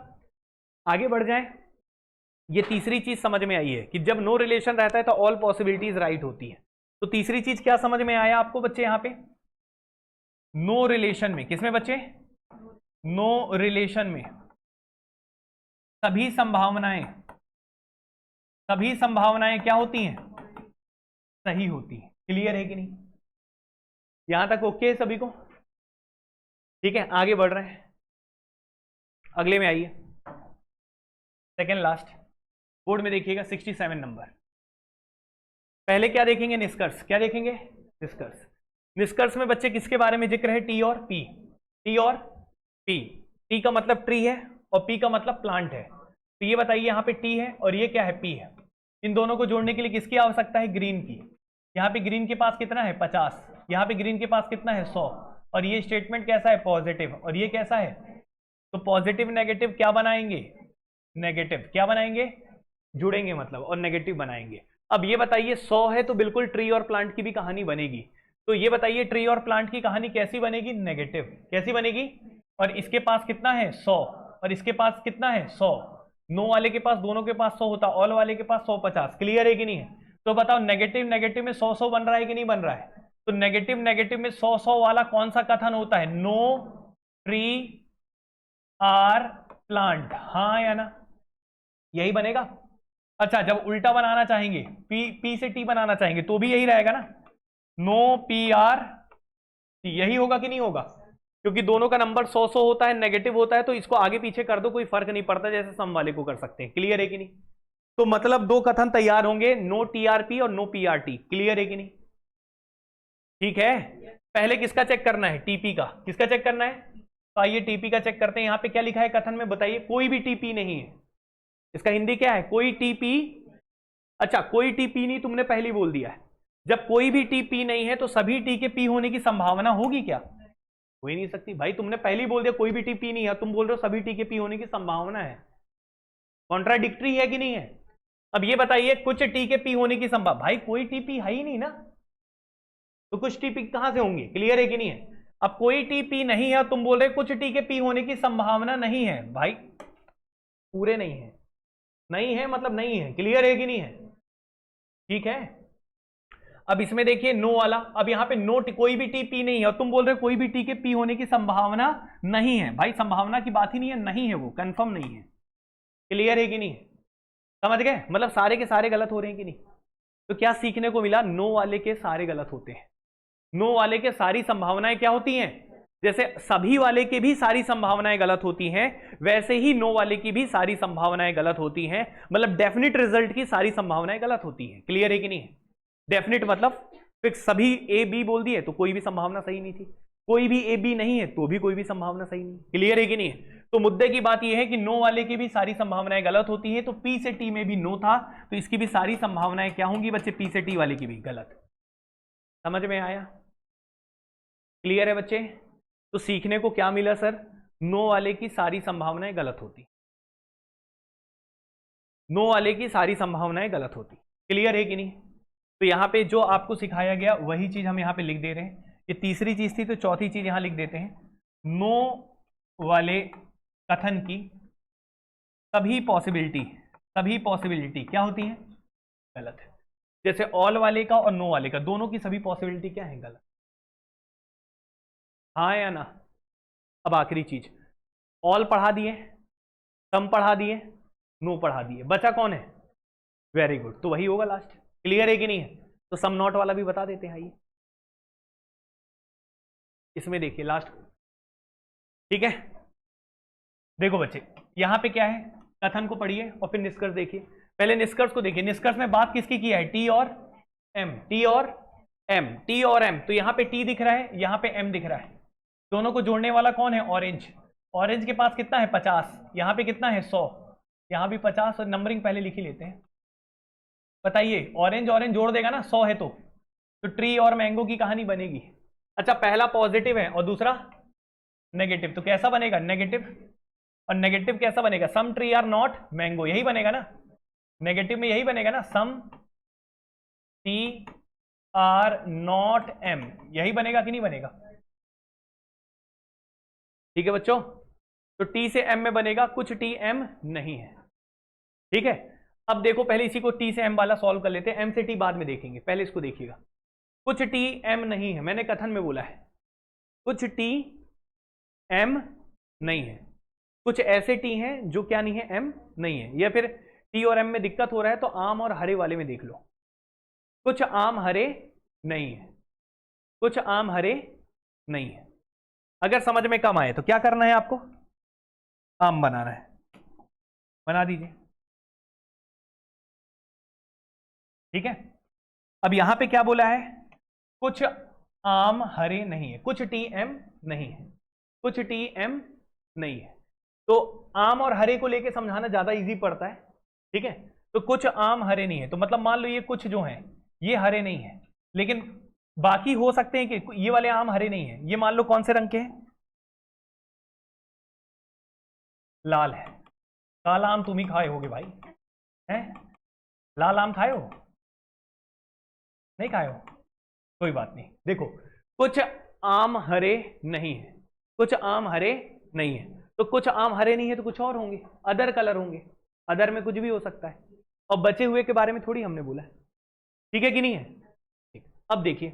S1: आगे बढ़ जाएं। ये तीसरी चीज समझ में आई है कि जब नो रिलेशन रहता है तो ऑल पॉसिबिलिटीज राइट होती है। तो तीसरी चीज क्या समझ में आया आपको बच्चे, यहां पे नो रिलेशन में, किसमें बच्चे, नो रिलेशन में सभी संभावनाएं क्या होती हैं, सही होती है। क्लियर है कि नहीं, यहां तक ओके है सभी को, ठीक है। आगे बढ़ रहे हैं, अगले में आइए, सेकेंड लास्ट, बोर्ड में देखिएगा 67 नंबर। पहले क्या देखेंगे, निष्कर्ष। क्या देखेंगे, निष्कर्ष। निष्कर्ष में बच्चे किसके बारे में जिक्र है, टी और पी। टी और पी, टी का मतलब ट्री है और पी का मतलब प्लांट है। तो ये बताइए यहाँ पे टी है और ये क्या है, पी है। इन दोनों को जोड़ने के लिए किसकी आवश्यकता है? ग्रीन की। यहाँ पे ग्रीन के पास कितना है? 50। यहाँ पे ग्रीन के पास कितना है? 100। और ये स्टेटमेंट कैसा है? पॉजिटिव। और ये कैसा है? तो पॉजिटिव नेगेटिव क्या बनाएंगे? नेगेटिव। क्या बनाएंगे? जुड़ेंगे मतलब, और नेगेटिव बनाएंगे। अब ये बताइए 100 है तो बिल्कुल ट्री और प्लांट की भी कहानी बनेगी। तो ये बताइए ट्री और प्लांट की कहानी कैसी बनेगी? नेगेटिव। कैसी बनेगी? और इसके पास कितना है? 100। और इसके पास कितना है? 100। नो वाले के पास, दोनों के पास 100 होता, ऑल वाले के पास 150। क्लियर है कि नहीं है? तो बताओ नेगेटिव नेगेटिव में 100 बन रहा है कि नहीं बन रहा है? तो नेगेटिव नेगेटिव में 100 वाला कौन सा कथन होता है? No tree are plant. हाँ या ना? यही बनेगा। अच्छा, जब उल्टा बनाना चाहेंगे, पी से टी बनाना चाहेंगे, तो भी यही रहेगा ना, नो पी आर टी। यही होगा कि नहीं होगा? क्योंकि दोनों का नंबर 100 होता है, नेगेटिव होता है, तो इसको आगे पीछे कर दो, कोई फर्क नहीं पड़ता, जैसे सम वाले को कर सकते हैं। क्लियर है कि नहीं? तो मतलब दो कथन तैयार होंगे, नो टीआरपी और नो पीआरटी। क्लियर है कि नहीं? ठीक है। पहले किसका चेक करना है? टीपी का। किसका चेक करना है? तो आइए टीपी का चेक करते हैं। यहां पे क्या लिखा है कथन में बताइए? कोई भी टीपी नहीं है। इसका हिंदी क्या है? कोई टीपी। अच्छा, कोई टीपी नहीं, तुमने पहले बोल दिया है। जब कोई भी टी पी नहीं है तो सभी टी के पी होने की संभावना होगी क्या? हो ही नहीं सकती भाई। तुमने पहले बोल दिया कोई भी टी पी नहीं है, तुम बोल रहे हो सभी टी के पी होने की संभावना है। कॉन्ट्राडिक्टरी है कि नहीं है? अब ये बताइए कुछ टी के पी होने की संभावना, भाई कोई टी पी है ही नहीं ना, तो कुछ टी पी कहां से होंगे? क्लियर है कि नहीं है? अब कोई टी पी नहीं है, तुम बोल रहे कुछ टी के पी होने की संभावना नहीं है, भाई पूरे नहीं है। नहीं है मतलब नहीं है। क्लियर है कि नहीं है? ठीक है। अब इसमें देखिए नो वाला, अब यहां पे नो कोई भी टी पी नहीं है और तुम बोल रहे हो कोई भी टी के पी होने की संभावना नहीं है। भाई संभावना की बात ही नहीं है, नहीं है, वो कंफर्म नहीं है। क्लियर है कि नहीं? समझ गए? मतलब सारे के सारे गलत हो रहे हैं कि नहीं? तो क्या सीखने को मिला? नो वाले के सारे गलत होते हैं। नो वाले के सारी संभावनाएं क्या होती हैं? जैसे सभी वाले के भी सारी संभावनाएं गलत होती हैं, वैसे ही नो वाले की भी सारी संभावनाएं गलत होती हैं। मतलब डेफिनेट रिजल्ट की सारी संभावनाएं गलत होती हैं। क्लियर है कि नहीं? डेफिनेट मतलब फिक्स, सभी ए बी बोल दिए तो कोई भी संभावना सही नहीं थी, कोई भी ए बी नहीं है तो भी कोई भी संभावना सही नहीं। क्लियर है कि नहीं? तो मुद्दे की बात यह है कि नो वाले की भी सारी संभावनाएं गलत होती है, तो पी से टी में भी नो था, तो इसकी भी सारी संभावनाएं क्या होंगी बच्चे? पी से टी वाले की भी गलत। समझ में आया? क्लियर है बच्चे? तो सीखने को क्या मिला सर? नो वाले की सारी संभावनाएं गलत होती, नो वाले की सारी संभावनाएं गलत होती। क्लियर है कि नहीं? तो यहां पे जो आपको सिखाया गया वही चीज हम यहां पे लिख दे रहे हैं। ये तीसरी चीज थी, तो चौथी चीज यहां लिख देते हैं। नो वाले कथन की सभी पॉसिबिलिटी क्या होती है? गलत है। जैसे ऑल वाले का और नो वाले का, दोनों की सभी पॉसिबिलिटी क्या है? गलत। हाँ या ना? अब आखिरी चीज, ऑल पढ़ा दिए, सम पढ़ा दिए, नो पढ़ा दिए, बचा कौन है? वेरी गुड, तो वही होगा लास्ट। क्लियर है कि नहीं है? तो सम नॉट वाला भी बता देते हैं। आइए इसमें देखिए लास्ट। ठीक है, देखो बच्चे यहां पे क्या है, कथन को पढ़िए और फिर निष्कर्ष देखिए। पहले निष्कर्ष को देखिए। निष्कर्ष में बात किसकी की है? टी और एम, टी और एम, टी और एम। तो यहां पे टी दिख रहा है, यहां पे एम दिख रहा है, दोनों को जोड़ने वाला कौन है? ऑरेंज। ऑरेंज के पास कितना है? 50। यहां पे कितना है? 100। यहां भी 50, और नंबरिंग पहले लिख ही लेते हैं। बताइए ऑरेंज ऑरेंज जोड़ देगा ना 100 है तो ट्री और मैंगो की कहानी बनेगी। अच्छा, पहला पॉजिटिव है और दूसरा नेगेटिव, तो कैसा बनेगा? नेगेटिव। और नेगेटिव कैसा बनेगा? सम ट्री आर नॉट मैंगो, यही बनेगा ना? नेगेटिव में यही बनेगा ना, some T R not M, यही बनेगा कि नहीं बनेगा? ठीक है बच्चों, तो टी से एम में बनेगा, कुछ टी एम नहीं है। ठीक है, अब देखो पहले इसी को टी से एम वाला सॉल्व कर लेते हैं, एम से टी बाद में देखेंगे, पहले इसको देखिएगा। कुछ टी एम नहीं है, मैंने कथन में बोला है कुछ टी एम नहीं है। कुछ ऐसे टी हैं जो क्या नहीं है? एम नहीं है। या फिर टी और एम में दिक्कत हो रहा है तो आम और हरे वाले में देख लो। कुछ आम हरे नहीं है, कुछ आम हरे नहीं है। अगर समझ में कम आए तो क्या करना है आपको? आम बनाना है, बना दीजिए। ठीक है, अब यहां पे क्या बोला है? कुछ आम हरे नहीं है, कुछ टी एम नहीं है, कुछ टी एम नहीं है। तो आम और हरे को लेके समझाना ज्यादा इजी पड़ता है। ठीक है, तो कुछ आम हरे नहीं है, तो मतलब मान लो ये कुछ जो है ये हरे नहीं है, लेकिन बाकी हो सकते हैं कि ये वाले आम हरे नहीं है। ये मान लो कौन से रंग के हैं, लाल है। काला आम तुम ही खाए होगे भाई, हैं? लाल आम खाए हो? नहीं खाए हो? कोई बात नहीं। देखो कुछ आम हरे नहीं है, कुछ आम हरे नहीं है, तो कुछ आम हरे नहीं है तो कुछ और होंगे, अदर कलर होंगे। अदर में कुछ भी हो सकता है, और बचे हुए के बारे में थोड़ी हमने बोला है। ठीक है कि नहीं है? ठीक। अब देखिए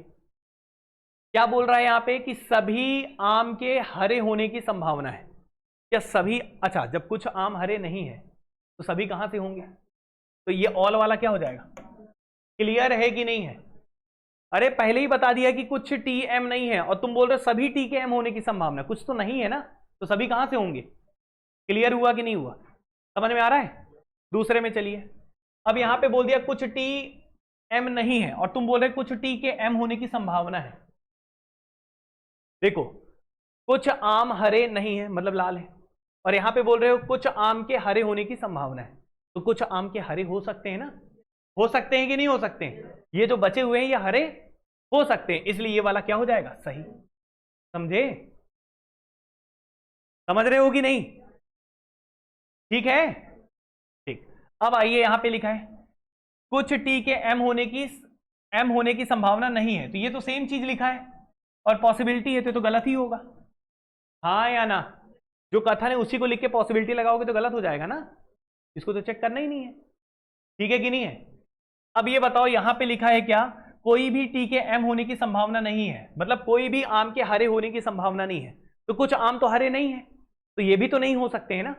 S1: क्या बोल रहा है यहां पे कि सभी आम के हरे होने की संभावना है। क्या सभी? अच्छा, जब कुछ आम हरे नहीं है तो सभी कहां से होंगे? तो ये ऑल वाला क्या हो जाएगा? क्लियर है कि नहीं है? अरे पहले ही बता दिया कि कुछ टी एम नहीं है, और तुम बोल रहे सभी टी के एम होने की संभावना, कुछ तो नहीं है ना, तो सभी कहां से होंगे? क्लियर हुआ कि नहीं हुआ? समझ में आ रहा है? दूसरे में चलिए, अब यहां पे बोल दिया कुछ टी एम नहीं है, और तुम बोल रहे कुछ टी के एम होने की संभावना है। देखो कुछ आम हरे नहीं है मतलब लाल है, और यहां पे बोल रहे हो कुछ आम के हरे होने की संभावना है, तो कुछ आम के हरे हो सकते हैं ना? हो सकते हैं कि नहीं हो सकते हैं? ये जो बचे हुए हैं ये हरे हो सकते हैं, इसलिए ये वाला क्या हो जाएगा? सही। समझे? समझ रहे हो कि नहीं? ठीक है, ठीक। अब आइए यहां पे लिखा है कुछ टी के एम होने की संभावना नहीं है, तो ये तो सेम चीज लिखा है, और पॉसिबिलिटी है तो गलत ही होगा। हाँ या ना? जो कथन है उसी को लिख के पॉसिबिलिटी लगाओगे तो गलत हो जाएगा ना, इसको तो चेक करना ही नहीं है। ठीक है कि नहीं है? अब ये बताओ यहां पे लिखा है क्या? कोई भी टी के एम होने की संभावना नहीं है, मतलब कोई भी आम के हरे होने की संभावना नहीं है, तो कुछ आम तो हरे नहीं है, तो ये भी तो नहीं हो सकते हैं ना,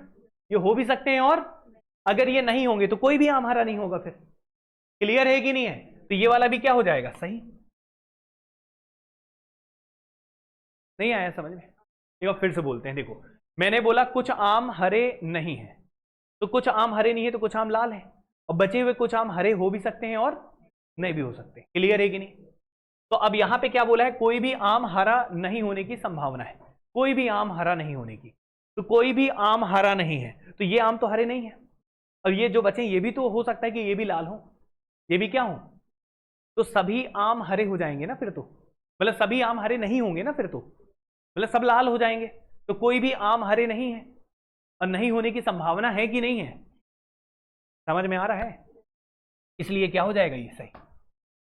S1: ये हो भी सकते हैं, और अगर ये नहीं होंगे तो कोई भी आम हरा नहीं होगा। फिर क्लियर है कि नहीं है? तो ये वाला भी क्या हो जाएगा? सही। नहीं आया समझ में? एक बार फिर से बोलते हैं। देखो मैंने बोला कुछ आम हरे नहीं है, तो कुछ आम हरे नहीं है तो कुछ आम लाल है, और बचे हुए कुछ आम हरे हो भी सकते हैं और नहीं भी हो सकते। क्लियर है कि नहीं? तो अब यहां पे क्या बोला है? कोई भी आम हरा नहीं होने की संभावना है, कोई भी आम हरा नहीं होने की, तो कोई भी आम हरा नहीं है, तो ये आम तो हरे नहीं है, और ये जो बचे ये भी तो हो सकता है कि ये भी लाल हो, ये भी क्या हो, तो सभी आम हरे हो जाएंगे ना फिर तो, मतलब सभी आम हरे नहीं होंगे ना फिर तो, मतलब सब लाल हो जाएंगे, तो कोई भी आम हरे नहीं है, और नहीं होने की संभावना है कि नहीं है? समझ में आ रहा है? इसलिए क्या हो जाएगा? ये सही।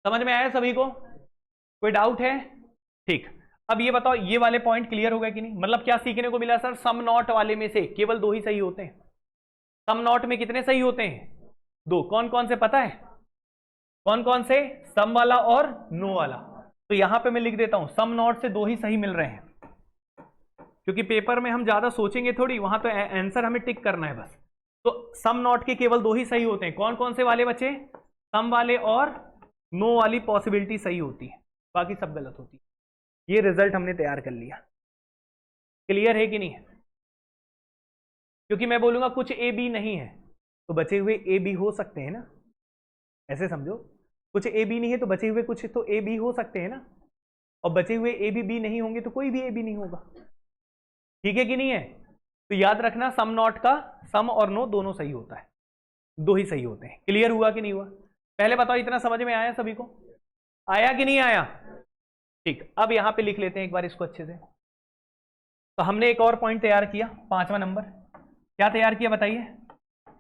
S1: समझ में आया सभी को? कोई डाउट है? ठीक। अब ये बताओ ये वाले पॉइंट क्लियर हो गए कि नहीं? मतलब क्या सीखने को मिला सर? सम नॉट वाले में से केवल 2 ही सही होते हैं। सम नॉट में कितने सही होते हैं? 2। कौन कौन से पता है? कौन कौन से? सम वाला और नो वाला। तो यहां पे मैं लिख देता हूं सम नॉट से 2 ही सही मिल रहे हैं, क्योंकि पेपर में हम ज्यादा सोचेंगे थोड़ी, वहां तो आंसर हमें टिक करना है बस। तो सम नॉट के केवल 2 ही सही होते हैं। कौन कौन से वाले बचे? सम वाले और नो वाली पॉसिबिलिटी सही होती है, बाकी सब गलत होती है। ये रिजल्ट हमने तैयार कर लिया। क्लियर है कि नहीं है? क्योंकि मैं बोलूंगा कुछ ए बी नहीं है, तो बचे हुए ए बी हो सकते हैं ना, ऐसे समझो। कुछ ए बी नहीं है तो बचे हुए कुछ तो ए बी हो सकते हैं ना, और बचे हुए ए बी नहीं होंगे तो कोई भी ए बी नहीं होगा। ठीक है कि नहीं है? तो याद रखना सम नॉट का सम और नो दोनों सही होता है, 2 ही सही होते हैं। क्लियर हुआ कि नहीं हुआ? पहले बताओ इतना समझ में आया सभी को? आया कि नहीं आया? ठीक। अब यहां पे लिख लेते हैं एक बार इसको अच्छे से। तो हमने एक और पॉइंट तैयार किया, 5वां नंबर। क्या तैयार किया बताइए?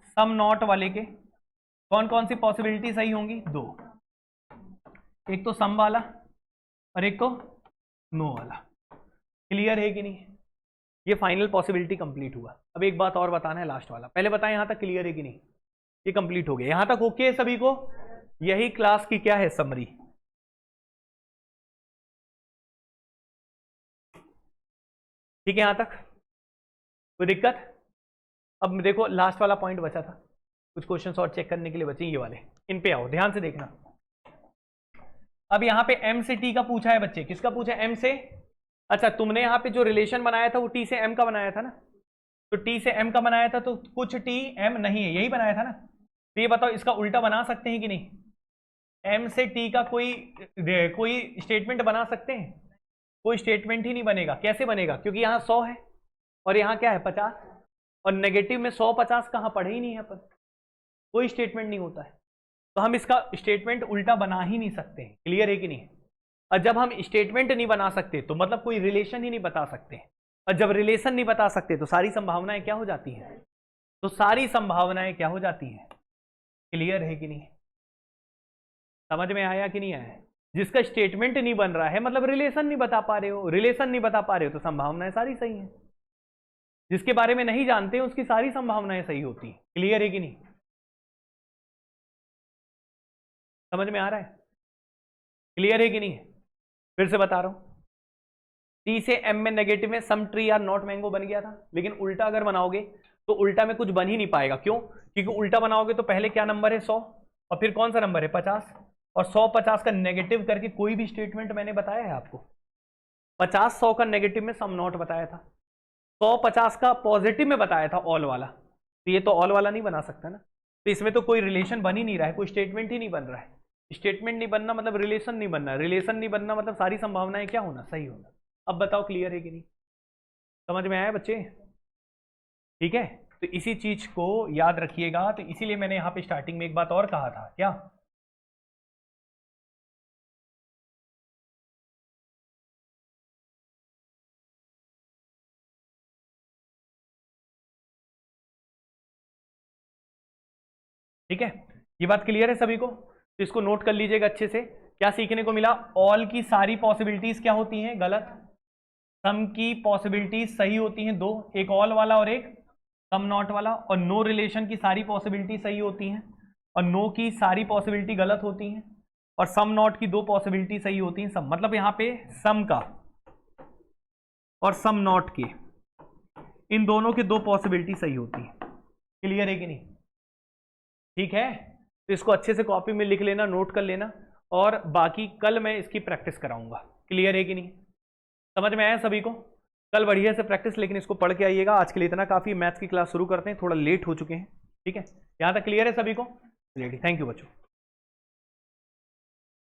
S1: सम नॉट वाले के कौन कौन सी पॉसिबिलिटी सही होंगी? 2। एक तो सम वाला और एक तो नो वाला। क्लियर है कि नहीं? ये फाइनल पॉसिबिलिटी कंप्लीट हुआ। अब एक बात और बताना है, लास्ट वाला। पहले बताएं यहां तक क्लियर है कि नहीं? ये कंप्लीट हो गया, यहां तक ओके है सभी को? यही क्लास की क्या है? समरी। ठीक है यहां तक? कोई दिक्कत? अब देखो लास्ट वाला पॉइंट बचा था, कुछ क्वेश्चंस और चेक करने के लिए बचे, ये वाले। इन पे आओ, ध्यान से देखना। अब यहां पे एम से टी का पूछा है बच्चे। किसका पूछा है? एम से। अच्छा, तुमने यहां पे जो रिलेशन बनाया था वो टी से एम का बनाया था ना, तो टी से एम का बनाया था, तो कुछ टी एम नहीं है, यही बनाया था ना। तो ये बताओ इसका उल्टा बना सकते हैं कि नहीं? एम से टी का कोई स्टेटमेंट बना सकते हैं? कोई स्टेटमेंट ही नहीं बनेगा। कैसे बनेगा? क्योंकि यहाँ 100 है और यहाँ क्या है? 50, और नेगेटिव में 100 50 कहाँ पढ़े ही नहीं है अपन। कोई स्टेटमेंट नहीं होता है, तो हम इसका स्टेटमेंट उल्टा बना ही नहीं सकते हैं। क्लियर है कि नहीं? और जब हम स्टेटमेंट नहीं बना सकते तो मतलब कोई रिलेशन ही नहीं बता सकते, और जब रिलेशन नहीं बता सकते तो सारी संभावनाएं क्या हो जाती हैं? तो सारी संभावनाएं क्या हो जाती हैं? क्लियर है कि नहीं? समझ में आया कि नहीं आया? जिसका स्टेटमेंट नहीं बन रहा है मतलब रिलेशन नहीं बता पा रहे हो, रिलेशन नहीं बता पा रहे हो तो संभावनाएं सारी सही हैं। जिसके बारे में नहीं जानते उसकी सारी संभावनाएं सही होती हैं। क्लियर है कि नहीं? समझ में आ रहा है? क्लियर है कि नहीं? फिर से बता रहा हूं, टी से एम में नेगेटिव में सम ट्री आर नॉट मैंगो बन गया था, लेकिन उल्टा अगर बनाओगे तो उल्टा में कुछ बन ही नहीं पाएगा। क्यों? क्योंकि उल्टा बनाओगे तो पहले क्या नंबर है 100, और फिर कौन सा नंबर है 50, और 100 50 का नेगेटिव करके कोई भी स्टेटमेंट मैंने बताया है आपको? 50 100 का नेगेटिव में सम नॉट बताया था, 100 50 का पॉजिटिव में बताया था ऑल वाला, तो ये तो ऑल वाला नहीं बना सकता ना, तो इसमें तो कोई रिलेशन बन ही नहीं रहा है, कोई स्टेटमेंट ही नहीं बन रहा है। स्टेटमेंट नहीं बनना मतलब रिलेशन नहीं बनना, रिलेशन नहीं बनना मतलब सारी संभावनाएं क्या होना? सही होना। अब बताओ क्लियर है कि नहीं? समझ में आया बच्चे? ठीक है, तो इसी चीज को याद रखिएगा। तो इसीलिए मैंने यहां पे स्टार्टिंग में एक बात और कहा था, क्या? ठीक है, ये बात क्लियर है सभी को? तो इसको नोट कर लीजिएगा अच्छे से। क्या सीखने को मिला? ऑल की सारी पॉसिबिलिटीज क्या होती हैं? गलत। सम की पॉसिबिलिटीज सही होती हैं दो, एक ऑल वाला और एक सम नॉट वाला। और नो रिलेशन की सारी पॉसिबिलिटी सही होती हैं, और नो की सारी पॉसिबिलिटी गलत होती हैं, और सम नॉट की दो पॉसिबिलिटी सही होती हैं। सम मतलब यहां पे सम का और सम नॉट के, इन दोनों की दो पॉसिबिलिटी सही होती है। क्लियर है कि नहीं? ठीक है, तो इसको अच्छे से कॉपी में लिख लेना, नोट कर लेना, और बाकी कल मैं इसकी प्रैक्टिस कराऊंगा। क्लियर है कि नहीं? समझ में आया सभी को? कल बढ़िया से प्रैक्टिस, लेकिन इसको पढ़ के आइएगा। आज के लिए इतना काफी। मैथ्स की क्लास शुरू करते हैं, थोड़ा लेट हो चुके हैं। ठीक है, यहां तक क्लियर है सभी को? रेडी, थैंक यू बच्चों।